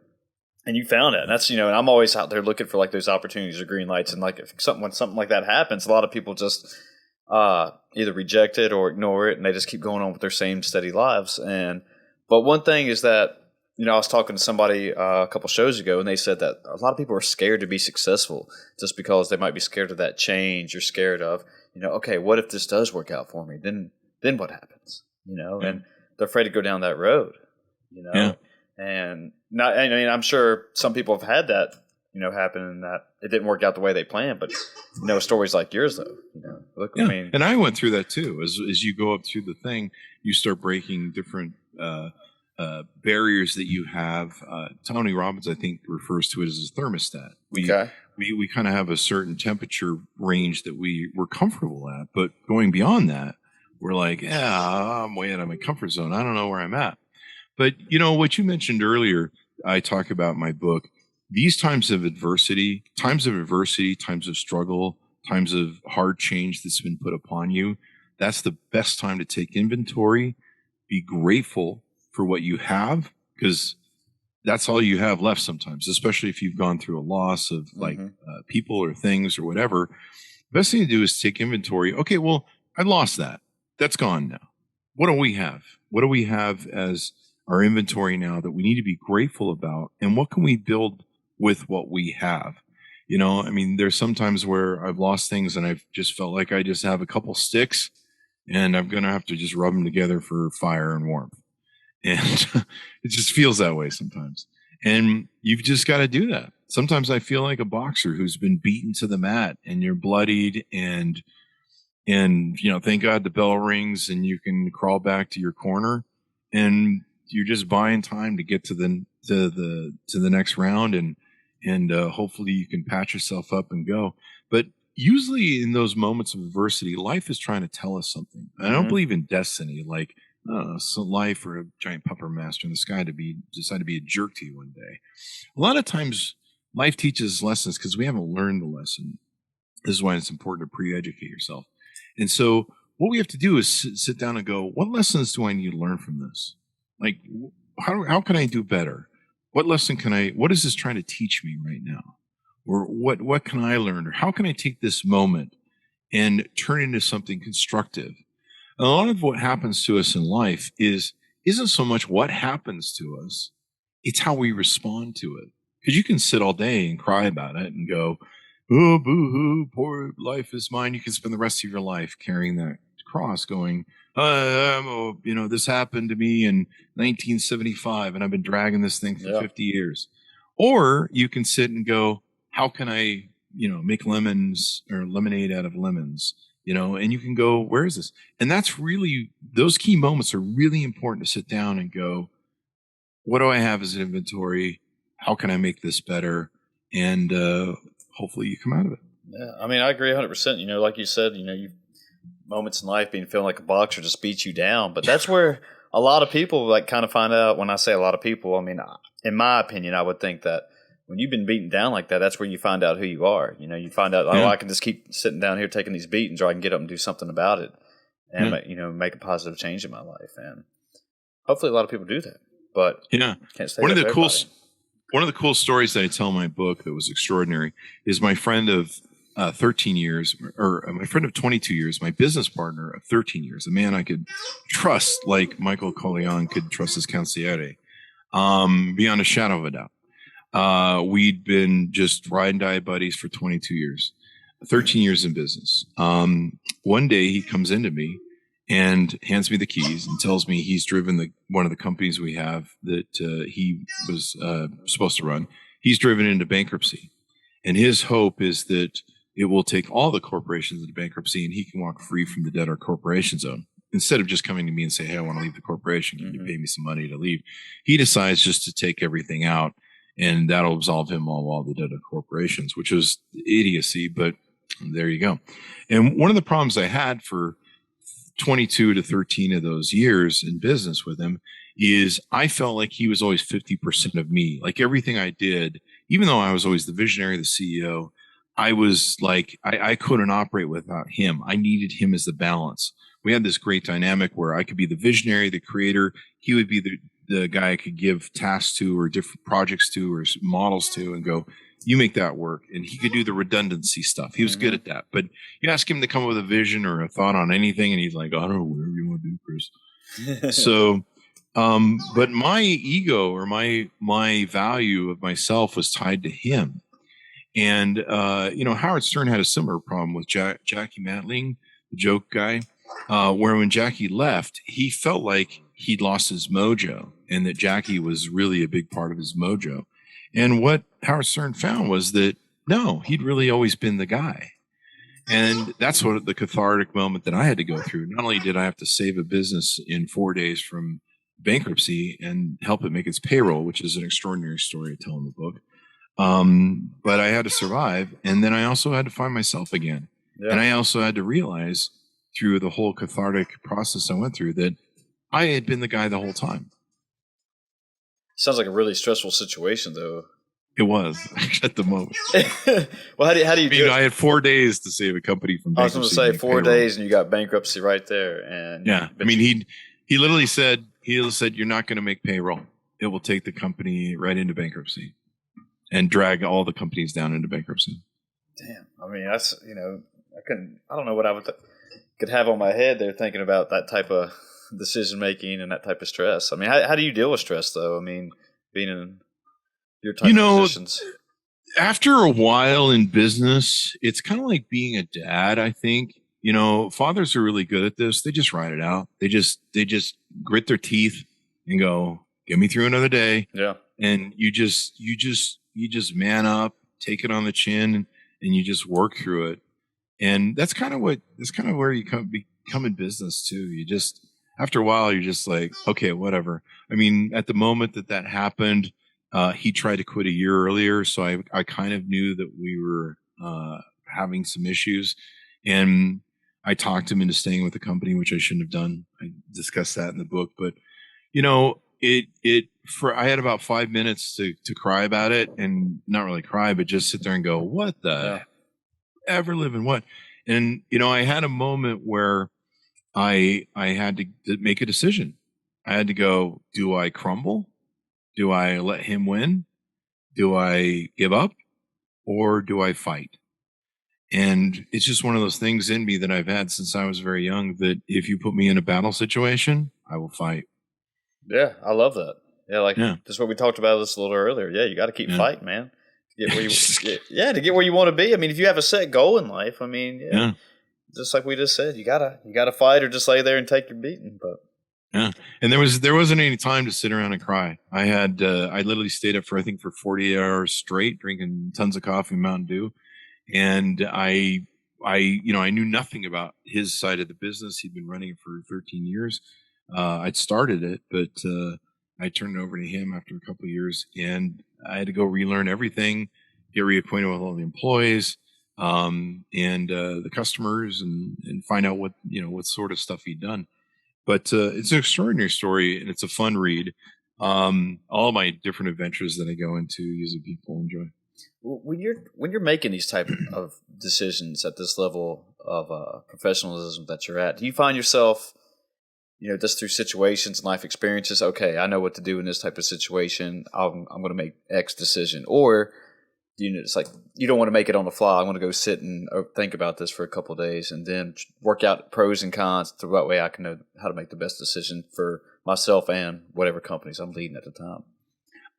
Speaker 1: And you found it. And that's, and I'm always out there looking for like those opportunities or green lights. And like when something like that happens, a lot of people just either reject it or ignore it, and they just keep going on with their same steady lives. But one thing is that, I was talking to somebody a couple shows ago, and they said that a lot of people are scared to be successful just because they might be scared of that change or scared of, okay, what if this does work out for me? Then what happens? And they're afraid to go down that road,
Speaker 2: Yeah.
Speaker 1: And I'm sure some people have had that, happen, and that it didn't work out the way they planned. But, stories like yours, though, look,
Speaker 2: yeah. And I went through that too. As you go up through the thing, you start breaking different barriers that you have. Tony Robbins, I think, refers to it as a thermostat. We kind of have a certain temperature range that we're comfortable at, but going beyond that, we're like, I'm way out of my comfort zone. I don't know where I'm at. But what you mentioned earlier, I talk about in my book. These times of adversity, times of struggle, times of hard change that's been put upon you, that's the best time to take inventory. Be grateful for what you have, because that's all you have left sometimes, especially if you've gone through a loss of people or things or whatever. The best thing to do is take inventory. Okay, well, I lost that. That's gone now. What do we have? What do we have as our inventory now that we need to be grateful about? And what can we build with what we have? There's some times where I've lost things and I've just felt like I just have a couple sticks and I'm going to have to just rub them together for fire and warmth. And it just feels that way sometimes. And you've just got to do that. Sometimes I feel like a boxer who's been beaten to the mat and you're bloodied and thank God the bell rings and you can crawl back to your corner and you're just buying time to get to the next round and hopefully you can patch yourself up and go. But usually in those moments of adversity, life is trying to tell us something. I don't believe in destiny, like life or a giant puppet master in the sky decide to be a jerk to you one day. A lot of times life teaches lessons because we haven't learned the lesson. This is why it's important to pre-educate yourself. And so what we have to do is sit down and go, what lessons do I need to learn from this? Like, how can I do better? What lesson what is this trying to teach me right now? Or what can I learn? Or how can I take this moment and turn it into something constructive? And a lot of what happens to us in life isn't so much what happens to us, it's how we respond to it. Because you can sit all day and cry about it and go, oh, boo-hoo, poor life is mine. You can spend the rest of your life carrying that cross going, this happened to me in 1975 and I've been dragging this thing for 50 years. Or you can sit and go, how can I, make lemons or lemonade out of lemons? And you can go, where is this? And that's really, those key moments are really important to sit down and go, what do I have as an inventory? How can I make this better? And hopefully you come out of it.
Speaker 1: Yeah, I mean, I agree 100%. Like you said, you moments in life feeling like a boxer just beats you down. But that's where a lot of people kind of find out. When I say a lot of people, I mean, in my opinion, I would think that when you've been beaten down like that, that's where you find out who you are. You find out, I can just keep sitting down here taking these beatings, or I can get up and do something about it, and make a positive change in my life. And hopefully, a lot of people do that. But can't say
Speaker 2: one of the cool stories that I tell in my book that was extraordinary is my friend of 13 years, or my friend of 22 years, my business partner of 13 years, a man I could trust like Michael Corleone could trust his consigliere, beyond a shadow of a doubt. We'd been just ride and die buddies for 22 years, 13 years in business. One day he comes into me and hands me the keys and tells me he's driven one of the companies we have that he was supposed to run. He's driven into bankruptcy. And his hope is that it will take all the corporations into bankruptcy and he can walk free from the debtor corporation zone. Instead of just coming to me and say, hey, I want to leave the corporation. Can you pay me some money to leave? He decides just to take everything out, and that'll absolve him of all the debtor corporations, which was idiocy, but there you go. And one of the problems I had for 22 to 13 of those years in business with him is I felt like he was always 50% of me. Like everything I did, even though I was always the visionary, the CEO, I was like, I couldn't operate without him. I needed him as the balance. We had this great dynamic where I could be the visionary, the creator. He would be the guy I could give tasks to or different projects to or models to and go, you make that work. And he could do the redundancy stuff. He was good at that. But you ask him to come up with a vision or a thought on anything, and he's like, I don't know, whatever you want to do, Chris. So, but my ego or my value of myself was tied to him. And, Howard Stern had a similar problem with Jackie Matling, the joke guy, where when Jackie left, he felt like he'd lost his mojo and that Jackie was really a big part of his mojo. And what Howard Stern found was that, no, he'd really always been the guy. And that's what the cathartic moment that I had to go through. Not only did I have to save a business in 4 days from bankruptcy and help it make its payroll, which is an extraordinary story I tell in the book, but I had to survive. And then I also had to find myself again. Yeah. And I also had to realize through the whole cathartic process I went through that I had been the guy the whole time.
Speaker 1: Sounds like a really stressful situation, though.
Speaker 2: It was at the moment.
Speaker 1: Well, how do you do it?
Speaker 2: I had 4 days to save a company from bankruptcy.
Speaker 1: I was going to say 4 days, and you got bankruptcy right there. And
Speaker 2: yeah, I mean, he literally said, you're not going to make payroll. It will take the company right into bankruptcy and drag all the companies down into bankruptcy.
Speaker 1: Damn. I mean, that's, I don't know what I could have on my head there thinking about that type of decision making and that type of stress. I mean, how do you deal with stress, though? I mean, being in your type of positions.
Speaker 2: After a while in business, it's kind of like being a dad, I think. Fathers are really good at this. They just ride it out. They just grit their teeth and go, get me through another day.
Speaker 1: Yeah.
Speaker 2: And you just man up, take it on the chin, and you just work through it. And that's kind of where you become in business too. You just, after a while, you're just like, okay, whatever. I mean, at the moment that happened, he tried to quit a year earlier. So I kind of knew that we were having some issues, and I talked him into staying with the company, which I shouldn't have done. I discussed that in the book, but I had about 5 minutes to cry about it, and not really cry, but just sit there and go, what the ever living what? And, I had a moment where I had to make a decision. I had to go, do I crumble? Do I let him win? Do I give up? Or do I fight? And it's just one of those things in me that I've had since I was very young, that if you put me in a battle situation, I will fight.
Speaker 1: Yeah, I love that. Yeah, like
Speaker 2: Yeah.
Speaker 1: that's what we talked about this a little earlier. Yeah, you got to keep
Speaker 2: Yeah.
Speaker 1: fighting, man. To get where you, to get where you want to be. I mean, if you have a set goal in life, I mean,
Speaker 2: Yeah.
Speaker 1: just like we just said, you gotta fight or just lay there and take your beating. But
Speaker 2: Yeah. And there wasn't any time to sit around and cry. I had I literally stayed up for, I think, for 48 hours straight, drinking tons of coffee and Mountain Dew. And I knew nothing about his side of the business. He'd been running it for 13 years. I'd started it, but I turned it over to him after a couple of years, and I had to go relearn everything, get reacquainted with all the employees, and the customers, and find out what sort of stuff he'd done. But it's an extraordinary story, and it's a fun read. All my different adventures that I go into, usually people enjoy.
Speaker 1: when you're making these type of decisions at this level of professionalism that you're at, do you find yourself, just through situations and life experiences, okay, I know what to do in this type of situation. I'm going to make X decision, or it's like you don't want to make it on the fly. I want to go sit and think about this for a couple of days and then work out pros and cons. So that way I can know how to make the best decision for myself and whatever companies I'm leading at the time.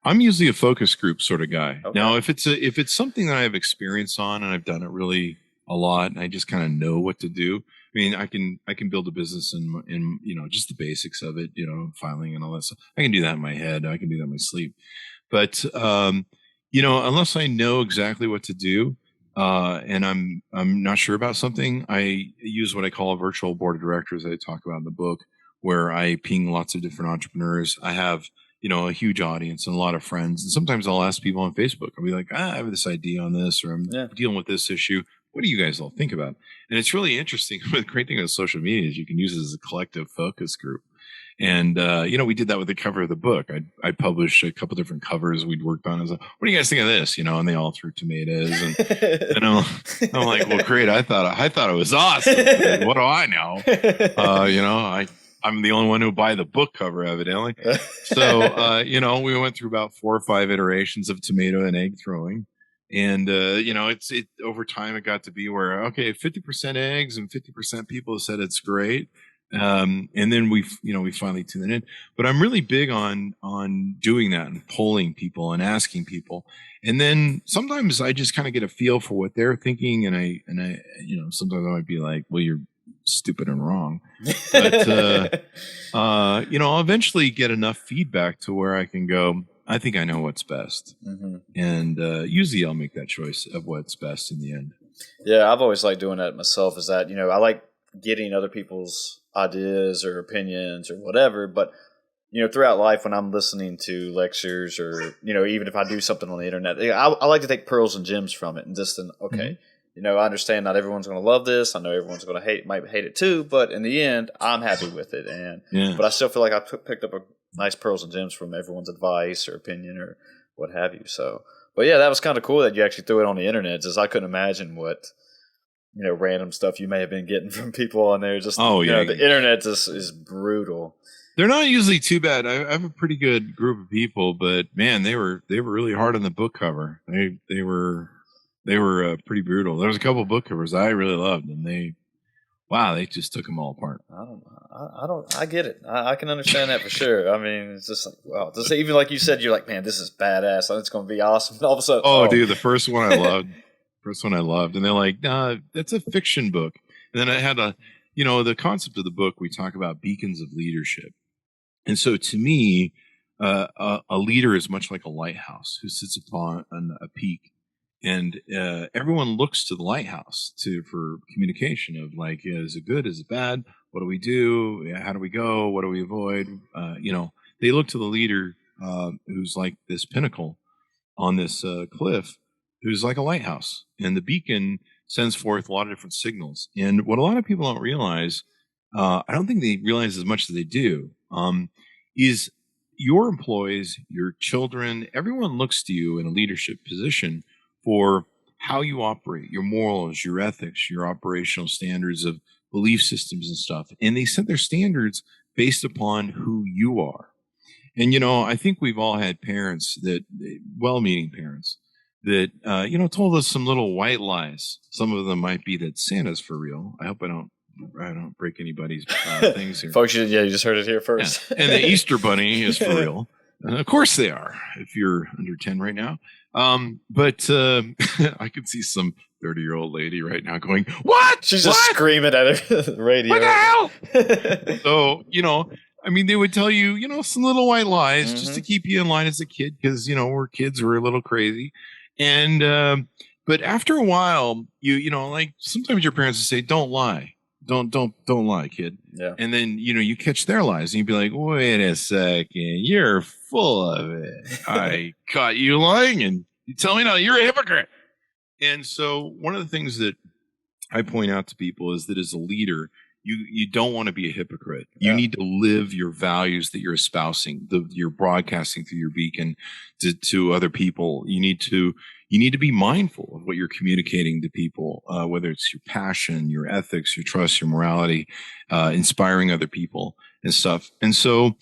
Speaker 2: I'm usually a focus group sort of guy.
Speaker 1: Okay.
Speaker 2: Now, if it's something that I have experience on and I've done it really a lot, and I just kind of know what to do. I mean, I can build a business in just the basics of it, filing and all that stuff. I can do that in my head. I can do that in my sleep. But unless I know exactly what to do, and I'm not sure about something, I use what I call a virtual board of directors that I talk about in the book, where I ping lots of different entrepreneurs. I have a huge audience and a lot of friends, and sometimes I'll ask people on Facebook. I'll be like, I have this idea on this, or I'm dealing with this issue. What do you guys all think about? And it's really interesting. The great thing with social media is you can use it as a collective focus group. And, we did that with the cover of the book. I published a couple different covers we'd worked on. I was like, what do you guys think of this? And they all threw tomatoes. And I'm like, well, great. I thought it was awesome. What do I know? I'm the only one who buy the book cover, evidently. So, we went through about 4 or 5 iterations of tomato and egg throwing. And, it over time, it got to be where, okay, 50% eggs and 50% people said it's great. And then we finally tuned it in. But I'm really big on doing that and polling people and asking people. And then sometimes I just kind of get a feel for what they're thinking. And I sometimes I might be like, well, you're stupid and wrong. But, I'll eventually get enough feedback to where I can go, I think I know what's best. Mm-hmm. And usually I'll make that choice of what's best in the end.
Speaker 1: Yeah, I've always liked doing that myself, is that, I like getting other people's ideas or opinions or whatever. But, throughout life when I'm listening to lectures or, even if I do something on the internet, I like to take pearls and gems from it and just then, okay, mm-hmm. I understand not everyone's going to love this. I know everyone's going to might hate it too. But in the end, I'm happy with it. But I still feel like I picked up a nice pearls and gems from everyone's advice or opinion or what have you. So, but yeah, that was kind of cool that you actually threw it on the internet. Just I couldn't imagine what, random stuff you may have been getting from people on there. Just, the internet just is brutal.
Speaker 2: They're not usually too bad. I have a pretty good group of people, but man, they were really hard on the book cover. They were pretty brutal. There was a couple of book covers I really loved, and they just took them all apart.
Speaker 1: I get it. I can understand that for sure. I mean, it's just like, wow. Just even like you said, you're like, man, this is badass. It's going to be awesome. And all of a sudden,
Speaker 2: dude, the first one I loved. And they're like, nah, that's a fiction book. And then I had the concept of the book, we talk about beacons of leadership. And so to me, a leader is much like a lighthouse who sits upon a peak. And everyone looks to the lighthouse for communication of like, is it good? Is it bad? What do we do? How do we go? What do we avoid? They look to the leader who's like this pinnacle on this cliff, who's like a lighthouse. And the beacon sends forth a lot of different signals. And what a lot of people don't realize, I don't think they realize as much as they do, is your employees, your children, everyone looks to you in a leadership position for how you operate, your morals, your ethics, your operational standards of belief systems and stuff. And they set their standards based upon who you are. And, I think we've all had parents that, well-meaning parents, that, told us some little white lies. Some of them might be that Santa's for real. I hope I don't break anybody's things here.
Speaker 1: Folks, you just heard it here first.
Speaker 2: Yeah. And the Easter Bunny is for real. Of course they are, if you're under 10 right now. But I could see some 30-year-old lady right now going, what?
Speaker 1: She's just screaming at the radio.
Speaker 2: What the hell? So, they would tell you, some little white lies just to keep you in line as a kid because, we're kids, we're a little crazy. And, but after a while, like sometimes your parents would say, don't lie. Don't lie, kid.
Speaker 1: Yeah.
Speaker 2: And then, you catch their lies and you'd be like, wait a second, you're full of it. I caught you lying and you tell me now you're a hypocrite. And so one of the things that I point out to people is that as a leader, you don't want to be a hypocrite. You need to live your values that you're espousing, you're broadcasting through your beacon to other people. You need to be mindful of what you're communicating to people, whether it's your passion, your ethics, your trust, your morality, inspiring other people and stuff. And so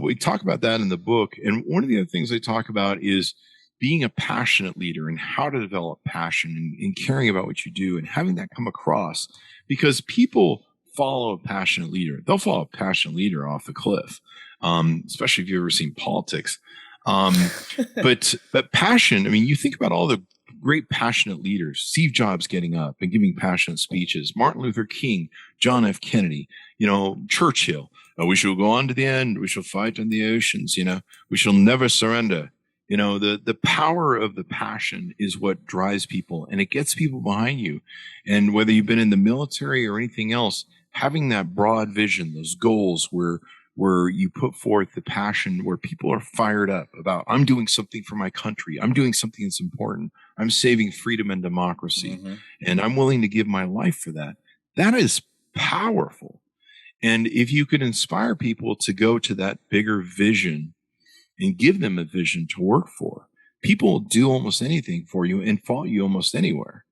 Speaker 2: we talk about that in the book. And one of the other things I talk about is being a passionate leader and how to develop passion and caring about what you do and having that come across, because people follow a passionate leader. They'll follow a passionate leader off the cliff, especially if you've ever seen politics. But passion, you think about all the great passionate leaders, Steve Jobs getting up and giving passionate speeches, Martin Luther King, John F. Kennedy, Churchill, we shall go on to the end. We shall fight in the oceans. We shall never surrender. The power of the passion is what drives people and it gets people behind you. And whether you've been in the military or anything else, having that broad vision, those goals where you put forth the passion, where people are fired up about, I'm doing something for my country. I'm doing something that's important. I'm saving freedom and democracy. And I'm willing to give my life for that. That is powerful. And if you could inspire people to go to that bigger vision and give them a vision to work for, people will do almost anything for you and follow you almost anywhere.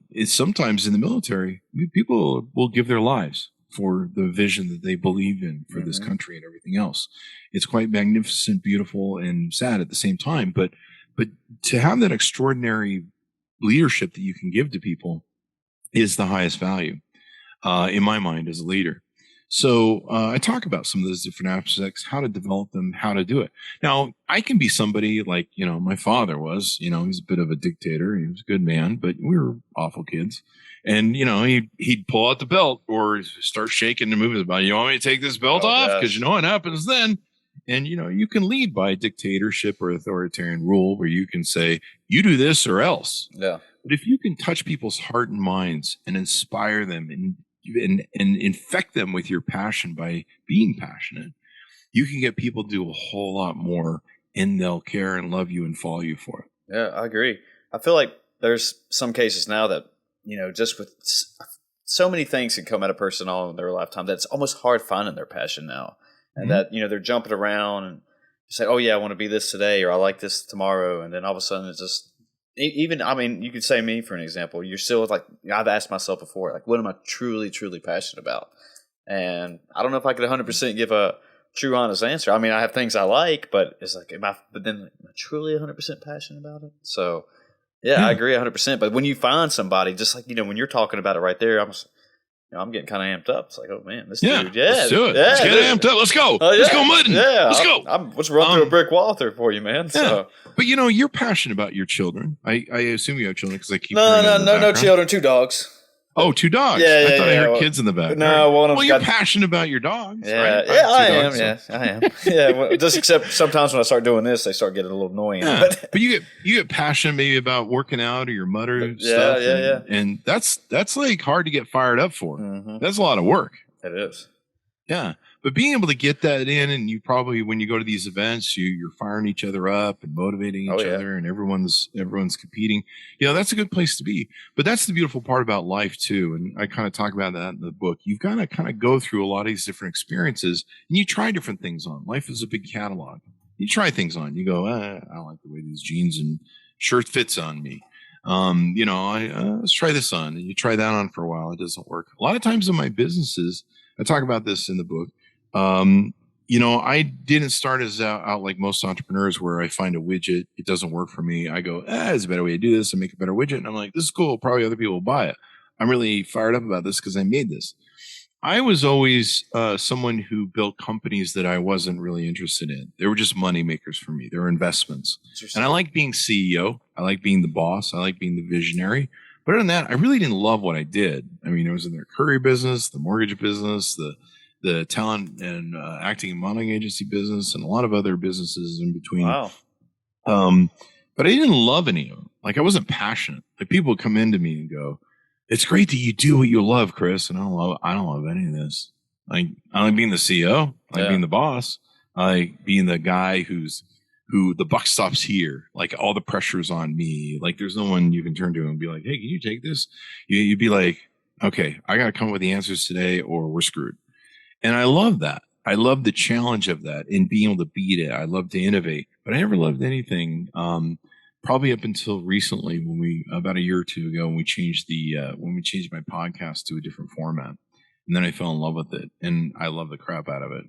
Speaker 2: It's sometimes in the military, people will give their lives for the vision that they believe in for this country and everything else. It's quite magnificent, beautiful, and sad at the same time. But to have that extraordinary leadership that you can give to people is the highest value, in my mind, as a leader. So I talk about some of those different aspects, how to develop them, how to do it. Now, I can be somebody like, my father was, he's a bit of a dictator. He was a good man, but we were awful kids. And, he'd pull out the belt or start shaking and moving his body. You want me to take this belt off? Because you know what happens then. And, you can lead by dictatorship or authoritarian rule where you can say, you do this or else.
Speaker 1: Yeah.
Speaker 2: But if you can touch people's heart and minds and inspire them and infect them with your passion by being passionate, you can get people to do a whole lot more and they'll care and love you and follow you for it.
Speaker 1: Yeah, I agree. I feel like there's some cases now that, just with so many things can come at a person all in their lifetime, that's almost hard finding their passion now. And that, they're jumping around and say, oh yeah, I want to be this today, or I like this tomorrow. And then all of a sudden it's just, even, you could say me for an example. You're still like, I've asked myself before, like, what am I truly, truly passionate about? And I don't know if I could 100% give a true, honest answer. I have things I like, but it's like, am I truly 100% passionate about it? So, yeah, I agree 100%. But when you find somebody, just like, when you're talking about it right there, I'm getting kind of amped up. It's like, oh man, this dude,
Speaker 2: let's do it. Let's get amped up. Let's go. Let's go mudding. Yeah, let's go.
Speaker 1: Let's run through a brick wall there for you, man. So.
Speaker 2: But you're passionate about your children. I assume you have children because I keep
Speaker 1: no children, 2 dogs.
Speaker 2: Oh, 2 dogs. I thought I heard kids in the back.
Speaker 1: No, one of them.
Speaker 2: You're passionate about your dogs.
Speaker 1: Yeah,
Speaker 2: right?
Speaker 1: I am. Yes, I am. Yeah, just except sometimes when I start doing this, they start getting a little annoying.
Speaker 2: Yeah. But you get passionate maybe about working out or your mutter stuff. Yeah. And that's like hard to get fired up for. That's a lot of work.
Speaker 1: It is.
Speaker 2: Yeah. But being able to get that in, and you probably, when you go to these events, you're firing each other up and motivating each other, and everyone's competing. That's a good place to be. But that's the beautiful part about life too. And I kind of talk about that in the book. You've got to kind of go through a lot of these different experiences, and you try different things on. Life is a big catalog. You try things on. You go, I don't like the way these jeans and shirt fits on me. Let's try this on, and you try that on for a while. It doesn't work. A lot of times in my businesses, I talk about this in the book. I didn't start out like most entrepreneurs where I find a widget, it doesn't work for me. I go, there's a better way to do this and make a better widget. And I'm like, this is cool. Probably other people will buy it. I'm really fired up about this because I made this. I was always someone who built companies that I wasn't really interested in. They were just money makers for me. They were investments. And I like being CEO. I like being the boss. I like being the visionary. But other than that, I really didn't love what I did. I mean, I was in their courier business, the mortgage business, the talent and acting and modeling agency business, and a lot of other businesses in between.
Speaker 1: Wow.
Speaker 2: But I didn't love any of them. Like, I wasn't passionate. Like, people would come into me and go, it's great that you do what you love, Chris. And I don't love any of this. Like, I like being the CEO. I like being the boss. I like being the guy who the buck stops here. Like, all the pressure's on me. Like, there's no one you can turn to and be like, hey, can you take this? You'd be like, okay, I got to come up with the answers today or we're screwed. And I love that. I love the challenge of that and being able to beat it. I love to innovate, but I never loved anything. Probably up until recently, about a year or two ago, when we changed my podcast to a different format, and then I fell in love with it, and I love the crap out of it.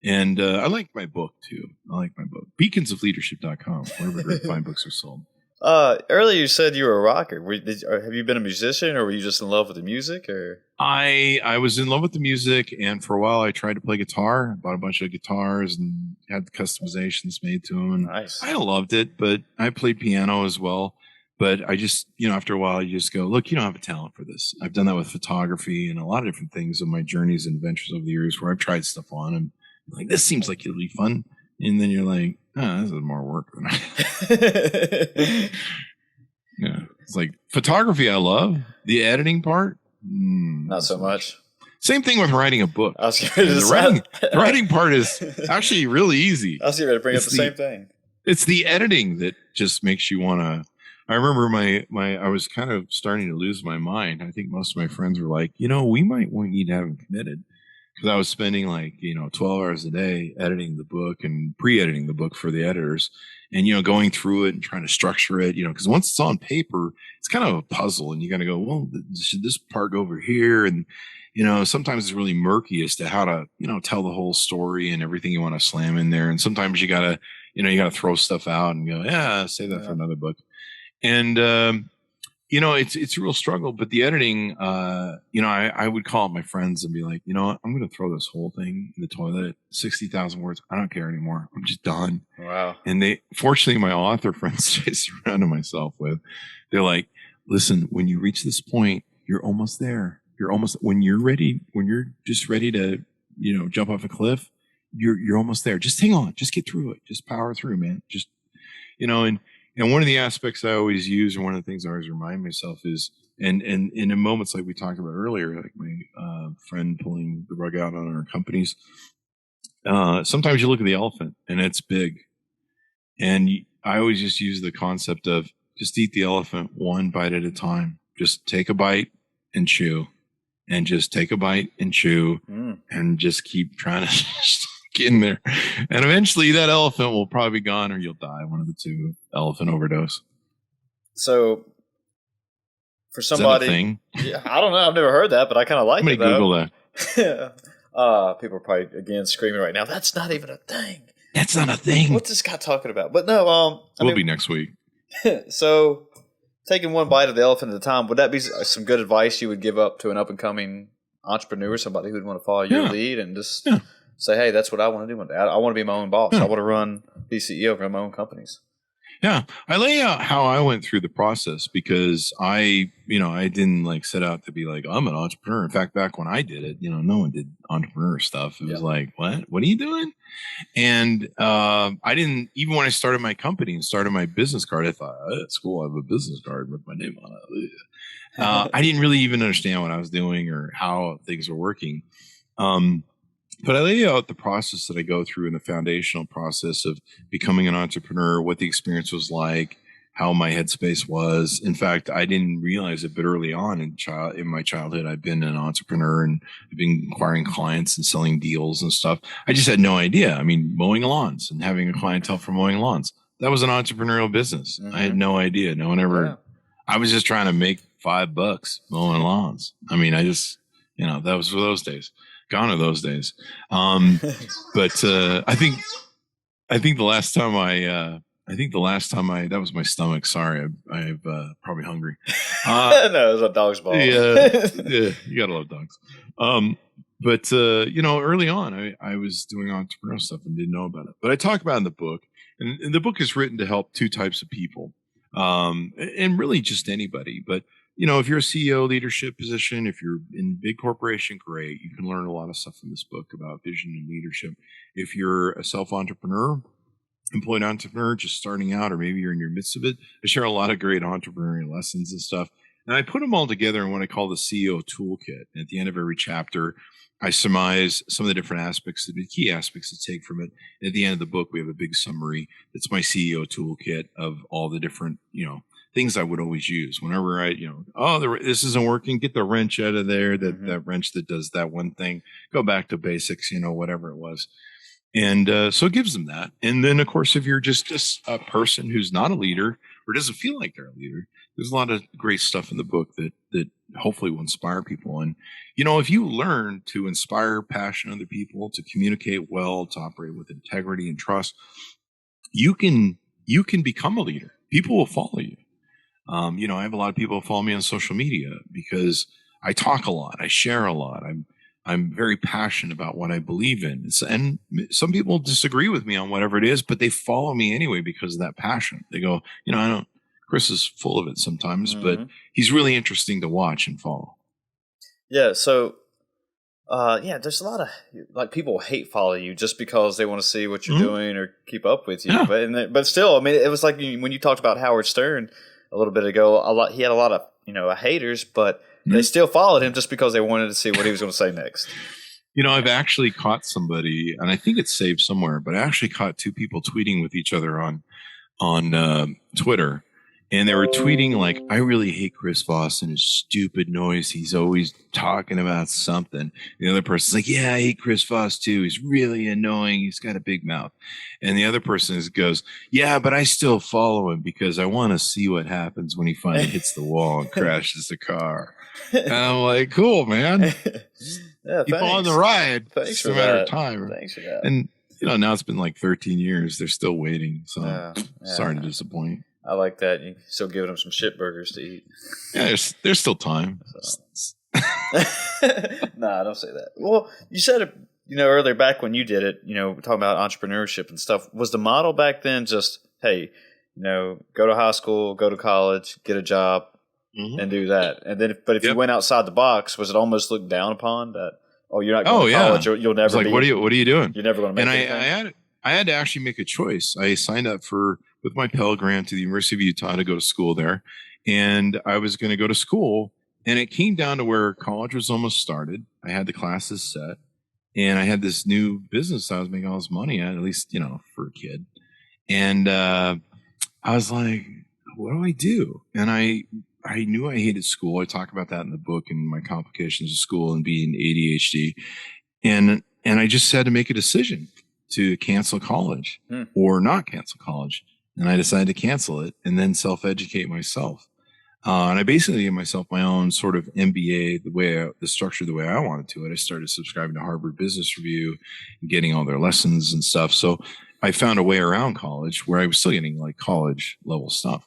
Speaker 2: And I like my book too. beaconsofleadership.com, wherever great fine books are sold.
Speaker 1: Earlier you said you were a rocker. Have you been a musician, or were you just in love with the music? Or
Speaker 2: I was in love with the music, and for a while I tried to play guitar. I bought a bunch of guitars and had customizations made to them, and
Speaker 1: nice.
Speaker 2: I loved it. But I played piano as well. But I just, after a while, you just go, look, you don't have a talent for this. I've done that with photography and a lot of different things in my journeys and adventures over the years, where I've tried stuff on and like, this seems like it'll be fun, and then you're like, this is more work than I. Yeah, it's like photography. I love the editing part.
Speaker 1: Not so much.
Speaker 2: Same thing with writing a book.
Speaker 1: I was the
Speaker 2: writing part is actually really easy.
Speaker 1: I was going to bring up the same thing.
Speaker 2: It's the editing that just makes you want to. I remember I was kind of starting to lose my mind. I think most of my friends were like, we might need to have him committed. Because I was spending 12 hours a day editing the book and pre-editing the book for the editors, and going through it and trying to structure it. Because once it's on paper, it's kind of a puzzle, and you got to go, well, should this part go over here? And sometimes it's really murky as to how to tell the whole story and everything you want to slam in there. And sometimes you gotta throw stuff out and go, save that for another book. And it's a real struggle, but the editing, I would call up my friends and be like, what? I'm going to throw this whole thing in the toilet, 60,000 words. I don't care anymore. I'm just done.
Speaker 1: Wow.
Speaker 2: And fortunately, my author friends I surrounded myself with, they're like, listen, when you reach this point, you're almost there. When you're just ready to, jump off a cliff, you're almost there. Just hang on, just get through it. Just power through, man. Just, and one of the aspects I always use, and one of the things I always remind myself is, and in moments like we talked about earlier, like my friend pulling the rug out on our companies, sometimes you look at the elephant and it's big. And I always just use the concept of just eat the elephant one bite at a time. Just take a bite and chew, and just take a bite and chew, and just keep trying to get in there. And eventually that elephant will probably be gone, or you'll die. One of the two. Elephant overdose.
Speaker 1: So for somebody,
Speaker 2: thing?
Speaker 1: Yeah, I don't know. I've never heard that, but I kind of like it.
Speaker 2: Google that.
Speaker 1: People are probably again screaming right now. That's not even a thing.
Speaker 2: That's not a thing.
Speaker 1: What's this guy talking about? But no,
Speaker 2: we'll be next week.
Speaker 1: So taking one bite of the elephant at a time, would that be some good advice you would give up to an up and coming entrepreneur, somebody who would want to follow your lead and just say, hey, that's what I want to do. I want to be my own boss. I want to be CEO of my own companies.
Speaker 2: Yeah, I lay out how I went through the process, because I didn't set out to be like, I'm an entrepreneur. In fact, back when I did it, no one did entrepreneur stuff. It was like, what are you doing? And I didn't, even when I started my company and started my business card, I thought, it's cool. I have a business card with my name on it. I didn't really even understand what I was doing or how things were working. But I lay out the process that I go through in the foundational process of becoming an entrepreneur, what the experience was like, how my headspace was. In fact, I didn't realize it, but early on in my childhood, I've been an entrepreneur and I've been acquiring clients and selling deals and stuff. I just had no idea. I mean, mowing lawns and having a clientele for mowing lawns, that was an entrepreneurial business. I had no idea. No one ever, I was just trying to make $5 mowing lawns. I mean, I just, that was for those days. Gone are those days. But I think the last time that was my stomach. Sorry, I'm probably hungry.
Speaker 1: No, it was a dog's balls.
Speaker 2: Yeah, you gotta love dogs. But early on, I was doing entrepreneurial stuff and didn't know about it. But I talk about it in the book, and the book is written to help two types of people, and really just anybody. But if you're a CEO leadership position, if you're in big corporation, great. You can learn a lot of stuff from this book about vision and leadership. If you're a self-entrepreneur, employed entrepreneur, just starting out, or maybe you're in your midst of it, I share a lot of great entrepreneurial lessons and stuff. And I put them all together in what I call the CEO toolkit. And at the end of every chapter, I surmise some of the different aspects, the key aspects to take from it. And at the end of the book, we have a big summary. That's my CEO toolkit of all the different, things I would always use whenever this isn't working. Get the wrench out of there. That wrench that does that one thing. Go back to basics. Whatever it was. And so it gives them that. And then, of course, if you're just a person who's not a leader or doesn't feel like they're a leader, there's a lot of great stuff in the book that hopefully will inspire people. And, if you learn to inspire passion in other people, to communicate well, to operate with integrity and trust, you can become a leader. People will follow you. I have a lot of people follow me on social media because I talk a lot. I share a lot. I'm very passionate about what I believe in. And some people disagree with me on whatever it is, but they follow me anyway because of that passion. They go, Chris is full of it sometimes, but he's really interesting to watch and follow.
Speaker 1: Yeah. So, there's a lot of people hate follow you just because they want to see what you're doing or keep up with you. Yeah. But still, I mean, it was like when you talked about Howard Stern a little bit ago, he had a lot of haters, but they still followed him just because they wanted to see what he was going to say next.
Speaker 2: I've actually caught somebody, and I think it's saved somewhere, but I actually caught two people tweeting with each other on Twitter. And they were tweeting like, I really hate Chris Voss and his stupid noise. He's always talking about something. The other person's like, yeah, I hate Chris Voss too. He's really annoying. He's got a big mouth. And the other person goes, yeah, but I still follow him because I want to see what happens when he finally hits the wall and crashes the car. And I'm like, cool, man. Keep on the ride.
Speaker 1: Thanks for
Speaker 2: a matter of time.
Speaker 1: Thanks for that.
Speaker 2: And now it's been like 13 years. They're still waiting. So sorry to disappoint.
Speaker 1: I like that. You're still giving them some shit burgers to eat.
Speaker 2: Yeah, there's still time.
Speaker 1: So. Nah, don't say that. Well, you said it, earlier back when you did it, talking about entrepreneurship and stuff. Was the model back then just, hey, go to high school, go to college, get a job, and do that? And then, if you went outside the box, was it almost looked down upon that? Oh, you're not going to college. You'll never.
Speaker 2: It's like, what are you doing?
Speaker 1: You're never going to make it.
Speaker 2: And I had to actually make a choice. I signed up with my Pell Grant to the University of Utah to go to school there. And I was going to go to school. And it came down to where college was almost started. I had the classes set. And I had this new business I was making all this money at least, for a kid. And I was like, what do I do? And I knew I hated school. I talk about that in the book and my complications of school and being ADHD. And I just had to make a decision to cancel college or not cancel college. And I decided to cancel it and then self-educate myself. And I basically gave myself my own sort of MBA, the structure the way I wanted to it. I started subscribing to Harvard Business Review and getting all their lessons and stuff. So I found a way around college where I was still getting like college level stuff.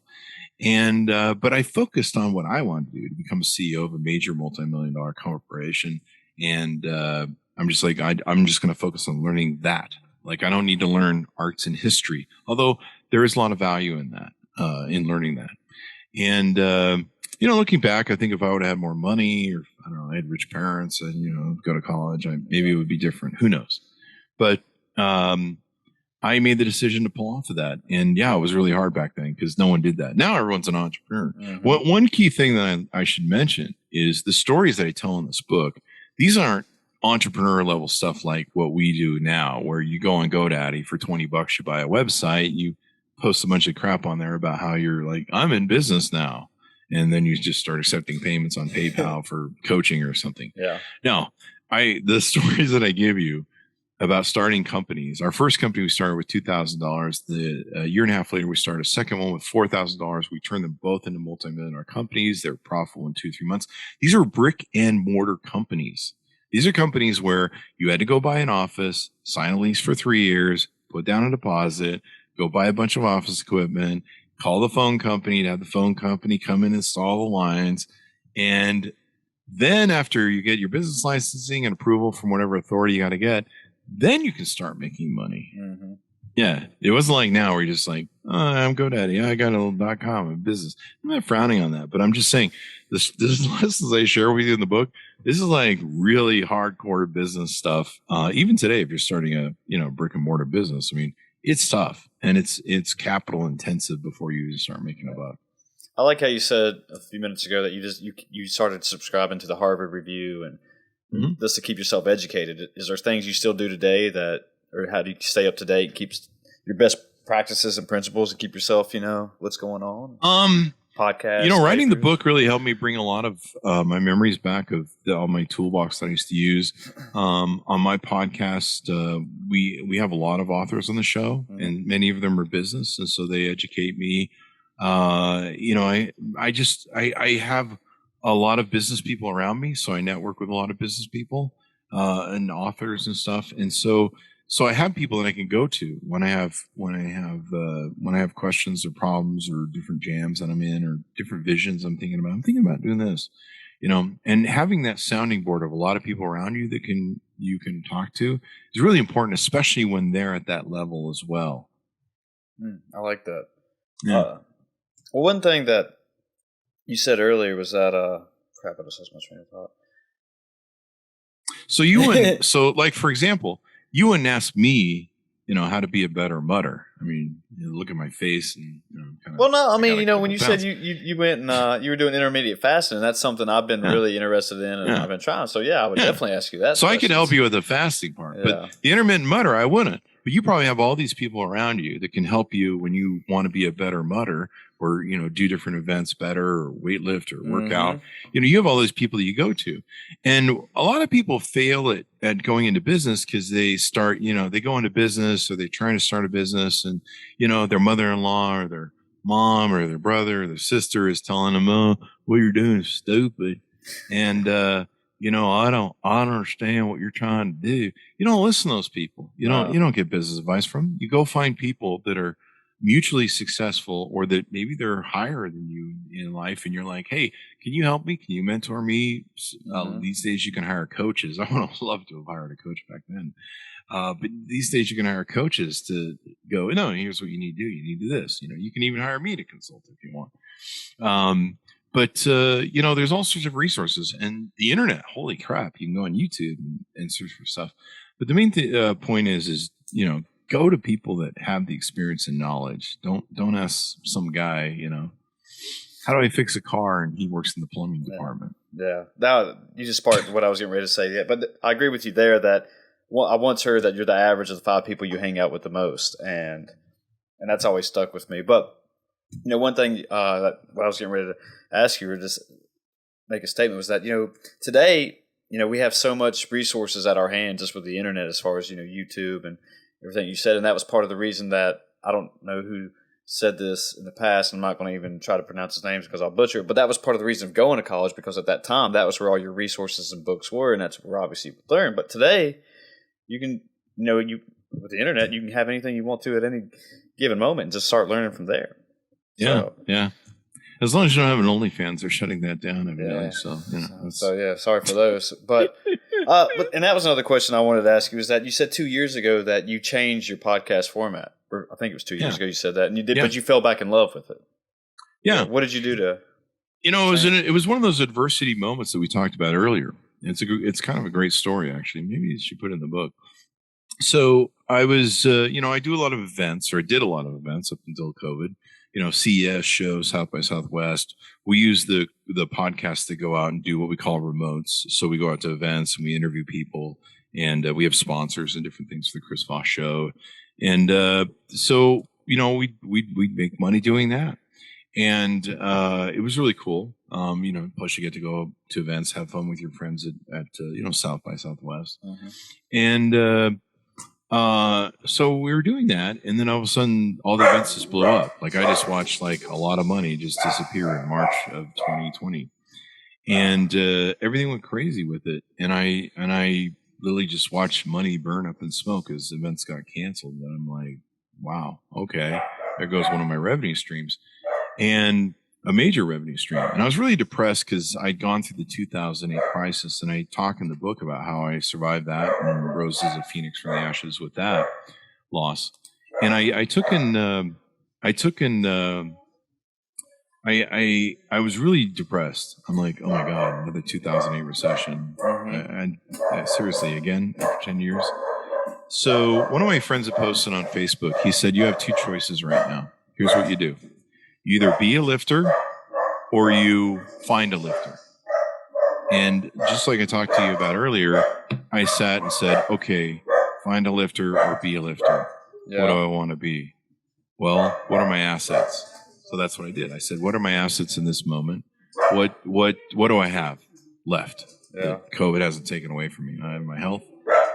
Speaker 2: And but I focused on what I wanted to do, to become a CEO of a major multi-million-dollar corporation. And I'm just like, I'm just going to focus on learning that. Like, I don't need to learn arts and history, although there is a lot of value in that, in learning that. And, looking back, I think if I would have had more money, or I don't know, I had rich parents and, go to college, maybe it would be different. Who knows? But I made the decision to pull off of that. And yeah, it was really hard back then because no one did that. Now everyone's an entrepreneur. One key thing that I should mention is the stories that I tell in this book. These aren't entrepreneur level stuff like what we do now, where you go on GoDaddy for $20, you buy a website, you post a bunch of crap on there about how you're like, I'm in business now. And then you just start accepting payments on PayPal for coaching or something. Yeah. No, the stories that I give you about starting companies. Our first company, we started with $2,000. A year and a half later, we started a second one with $4,000. We turned them both into multi-million-dollar companies. They're profitable in 2-3 months. These are brick and mortar companies. These are companies where you had to go buy an office, sign a lease for 3 years, put down a deposit, go buy a bunch of office equipment, call the phone company to have the phone company come in and install the lines. And then after you get your business licensing and approval from whatever authority you got to get, then you can start making money.
Speaker 1: Mm-hmm.
Speaker 2: Yeah, it wasn't like now where you're just like, oh, I'm GoDaddy. I got a .com, a business. I'm not frowning on that, but I'm just saying this lessons I share with you in the book. This is like really hardcore business stuff. Even today, if you're starting a brick and mortar business, I mean, it's tough and it's capital intensive before you start making a buck.
Speaker 1: I like how you said a few minutes ago that you started subscribing to the Harvard Review and just to keep yourself educated. Is there things you still do today or how do you stay up to date, keep your best practices and principles, and keep yourself, what's going on? Podcast.
Speaker 2: Writing the book really helped me bring a lot of my memories back of all my toolbox that I used to use. On my podcast, we have a lot of authors on the show, and many of them are business, and so they educate me. I have a lot of business people around me, so I network with a lot of business people and authors and stuff, and so I have people that I can go to when I have questions or problems or different jams that I'm in or different visions I'm thinking about doing this, and having that sounding board of a lot of people around you that you can talk to is really important, especially when they're at that level as well.
Speaker 1: I like that.
Speaker 2: Yeah.
Speaker 1: Well, one thing that you said earlier was that crap, I just lost my train of thought.
Speaker 2: So like for example, you wouldn't ask me, how to be a better mutter. I mean, look at my face and kind of.
Speaker 1: Well, no, I mean, when you said you went and you were doing intermediate fasting, and that's something I've been really interested in, and I've been trying. So I would definitely ask you that.
Speaker 2: So I could help you with the fasting part, but the intermittent mutter, I wouldn't. But you probably have all these people around you that can help you when you want to be a better mutter, or do different events better, or weight lift or work out. You have all those people that you go to, and a lot of people fail at going into business because they start, they go into business or they're trying to start a business, and their mother-in-law or their mom or their brother or their sister is telling them, "Oh, what you're doing is stupid," and I don't understand what you're trying to do. You don't listen to those people. You don't get business advice from them. You go find people that are mutually successful, or that maybe they're higher than you in life, and you're like, hey, can you help me? Can you mentor me? These days you can hire coaches. I would have loved to have hired a coach back then. But these days you can hire coaches to go, no, here's what you need to do. You need to do this. You can even hire me to consult if you want. But there's all sorts of resources, and the internet, holy crap, you can go on YouTube and search for stuff. But the main point is go to people that have the experience and knowledge. Don't ask some guy, how do I fix a car? And he works in the plumbing department.
Speaker 1: Yeah. Now you just sparked what I was getting ready to say. Yeah, but I agree with you there that I once heard that you're the average of the 5 people you hang out with the most. And that's always stuck with me. But, one thing that what I was getting ready to ask you or just make a statement was that, today, we have so much resources at our hands just with the internet as far as, YouTube and everything you said. And that was part of the reason that I don't know who said this in the past. I'm not going to even try to pronounce his names because I'll butcher it. But that was part of the reason of going to college, because at that time, that was where all your resources and books were. And that's where obviously you learn. But today, you can, with the internet, you can have anything you want to at any given moment and just start learning from there.
Speaker 2: Yeah. As long as you don't have an OnlyFans, they're shutting that down every day. So
Speaker 1: sorry for those. But and that was another question I wanted to ask you, is that you said 2 years ago that you changed your podcast format. Or I think it was 2 years ago you said that, and you did, but you fell back in love with it.
Speaker 2: Yeah.
Speaker 1: What did you do to?
Speaker 2: It was one of those adversity moments that we talked about earlier. It's kind of a great story, actually. Maybe you should put it in the book. So I was, I do a lot of events, or I did a lot of events up until COVID. CES shows, South by Southwest. We use the podcast to go out and do what we call remotes. So we go out to events and we interview people, and we have sponsors and different things for the Chris Voss show. And so we'd make money doing that, and it was really cool. Plus you get to go to events, have fun with your friends at South by Southwest, and. So we were doing that, and then all of a sudden, all the events just blew up. Like I just watched a lot of money just disappear in March of 2020, and everything went crazy with it. And I literally just watched money burn up in smoke as events got canceled. And I'm like, wow, okay, there goes one of my revenue streams, and a major revenue stream. And I was really depressed because I'd gone through the 2008 crisis, and I talk in the book about how I survived that and rose as a phoenix from the ashes with that loss. And I was really depressed. I'm like, oh my God, another 2008 recession. Seriously, again, after 10 years. So one of my friends had posted on Facebook, he said, you have two choices right now. Here's what you do. You either be a lifter or you find a lifter. And just like I talked to you about earlier, I sat and said, okay, find a lifter or be a lifter. Yeah. What do I want to be? Well, what are my assets? So that's what I did. I said, what are my assets in this moment? What do I have left that COVID hasn't taken away from me? I have my health,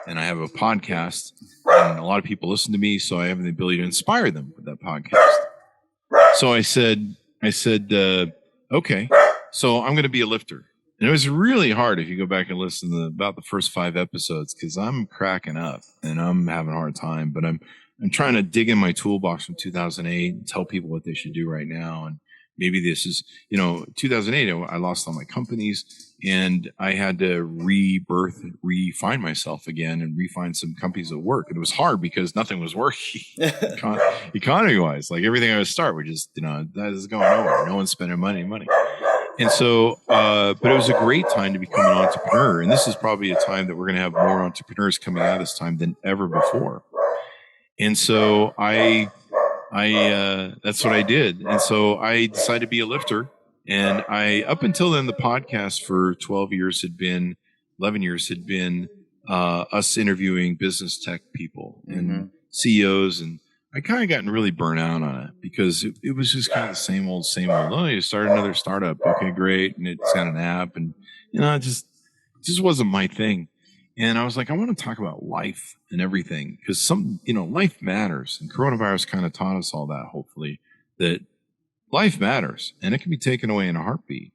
Speaker 2: and I have a podcast, and a lot of people listen to me, so I have the ability to inspire them with that podcast. So I said, okay, so I'm going to be a lifter. And it was really hard if you go back and listen to about the first 5 episodes, because I'm cracking up and I'm having a hard time, but I'm trying to dig in my toolbox from 2008 and tell people what they should do right now. And maybe this is, 2008, I lost all my companies, and I had to refine myself again and refine some companies that work. And it was hard because nothing was working economy wise. Like everything I would start was just, that is going nowhere. No one's spending money. And so, but it was a great time to become an entrepreneur. And this is probably a time that we're going to have more entrepreneurs coming out of this time than ever before. And so that's what I did. And so I decided to be a lifter. And up until then, the podcast for 11 years had been us interviewing business tech people and CEOs. And I kind of gotten really burnt out on it because it was just kind of the same old. Oh, you start another startup. Okay, great. And it's got an app, and, it just wasn't my thing. And I was like, I want to talk about life and everything, because life matters. And coronavirus kind of taught us all that, hopefully, that life matters and it can be taken away in a heartbeat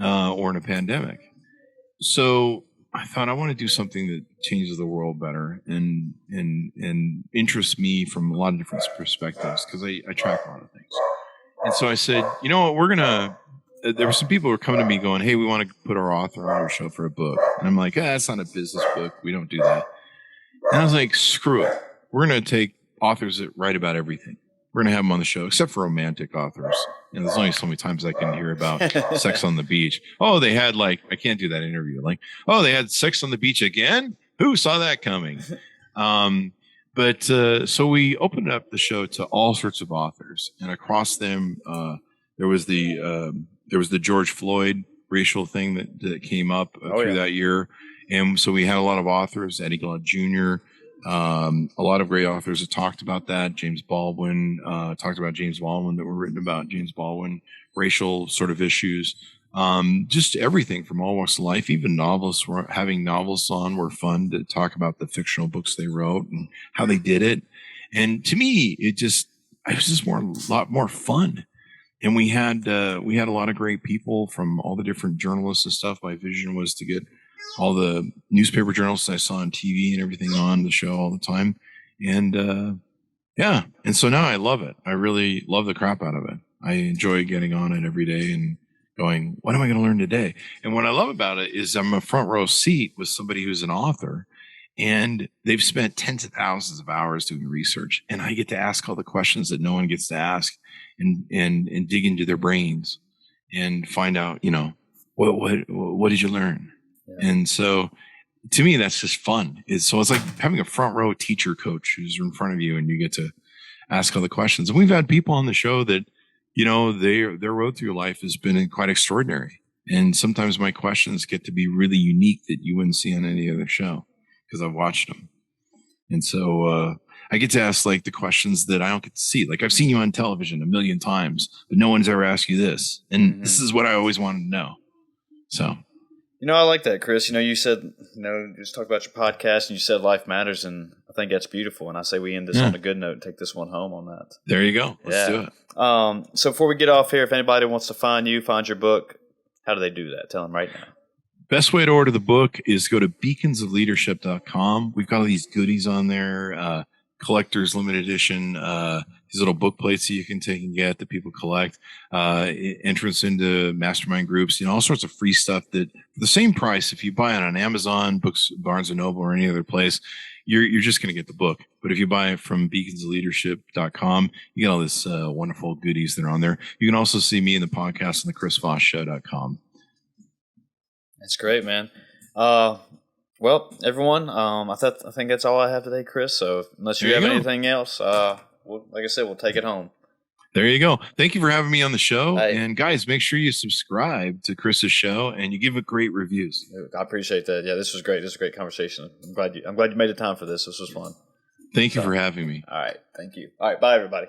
Speaker 2: or in a pandemic. So I thought I want to do something that changes the world better and interests me from a lot of different perspectives, because I track a lot of things. And so I said, you know what, there were some people who were coming to me going, hey, we want to put our author on our show for a book. And I'm like, that's not a business book. We don't do that. And I was like, screw it. We're going to take authors that write about everything. We're going to have them on the show, except for romantic authors. And there's only so many times I can hear about sex on the beach. Oh, they had I can't do that interview. They had sex on the beach again? Who saw that coming? So we opened up the show to all sorts of authors. And across them, there was the George Floyd racial thing that came up through that year. And so we had a lot of authors, Eddie Glaude Jr., a lot of great authors that talked about that. James Baldwin talked about James Baldwin, that were written about James Baldwin, racial sort of issues, just everything from all walks of life. Even novelists, having novelists on were fun to talk about the fictional books they wrote and how they did it. And to me, it was just a lot more fun. And we had a lot of great people from all the different journalists and stuff. My vision was to get all the newspaper journalists I saw on TV and everything on the show all the time. And and so now I love it. I really love the crap out of it. I enjoy getting on it every day and going, what am I going to learn today? And what I love about it is I'm a front row seat with somebody who's an author, and they've spent tens of thousands of hours doing research. And I get to ask all the questions that no one gets to ask. And dig into their brains and find out, what did you learn? Yeah. And so to me, that's just fun. It's like having a front row teacher coach who's in front of you, and you get to ask all the questions. And we've had people on the show that, their road through life has been quite extraordinary. And sometimes my questions get to be really unique that you wouldn't see on any other show because I've watched them. And so, I get to ask the questions that I don't get to see. I've seen you on television a million times, but no one's ever asked you this. And this is what I always wanted to know. So,
Speaker 1: I like that, Chris. You said, just talk about your podcast, and you said life matters. And I think that's beautiful. And I say we end this on a good note and take this one home on that.
Speaker 2: There you go. Let's do it.
Speaker 1: So before we get off here, if anybody wants to find you, find your book, How do they do that? Tell them right now.
Speaker 2: Best way to order the book is go to beaconsofleadership.com. We've got all these goodies on there, collector's limited edition, these little book plates that you can take and get that people collect, entrance into mastermind groups, all sorts of free stuff that for the same price, if you buy it on Amazon, Books, Barnes & Noble, or any other place, you're just going to get the book. But if you buy it from beaconsofleadership.com, you get all this wonderful goodies that are on there. You can also see me in the podcast on the chrisvossshow.com.
Speaker 1: That's great, man. Well, everyone, I think that's all I have today, Chris. So unless you have anything else, like I said, we'll take it home. There you go. Thank you for having me on the show. Hey. And guys, make sure you subscribe to Chris's show and you give it great reviews. I appreciate that. Yeah, this was great. This is a great conversation. I'm glad you made the time for this. This was fun. Thank you for having me. All right. Thank you. All right. Bye, everybody.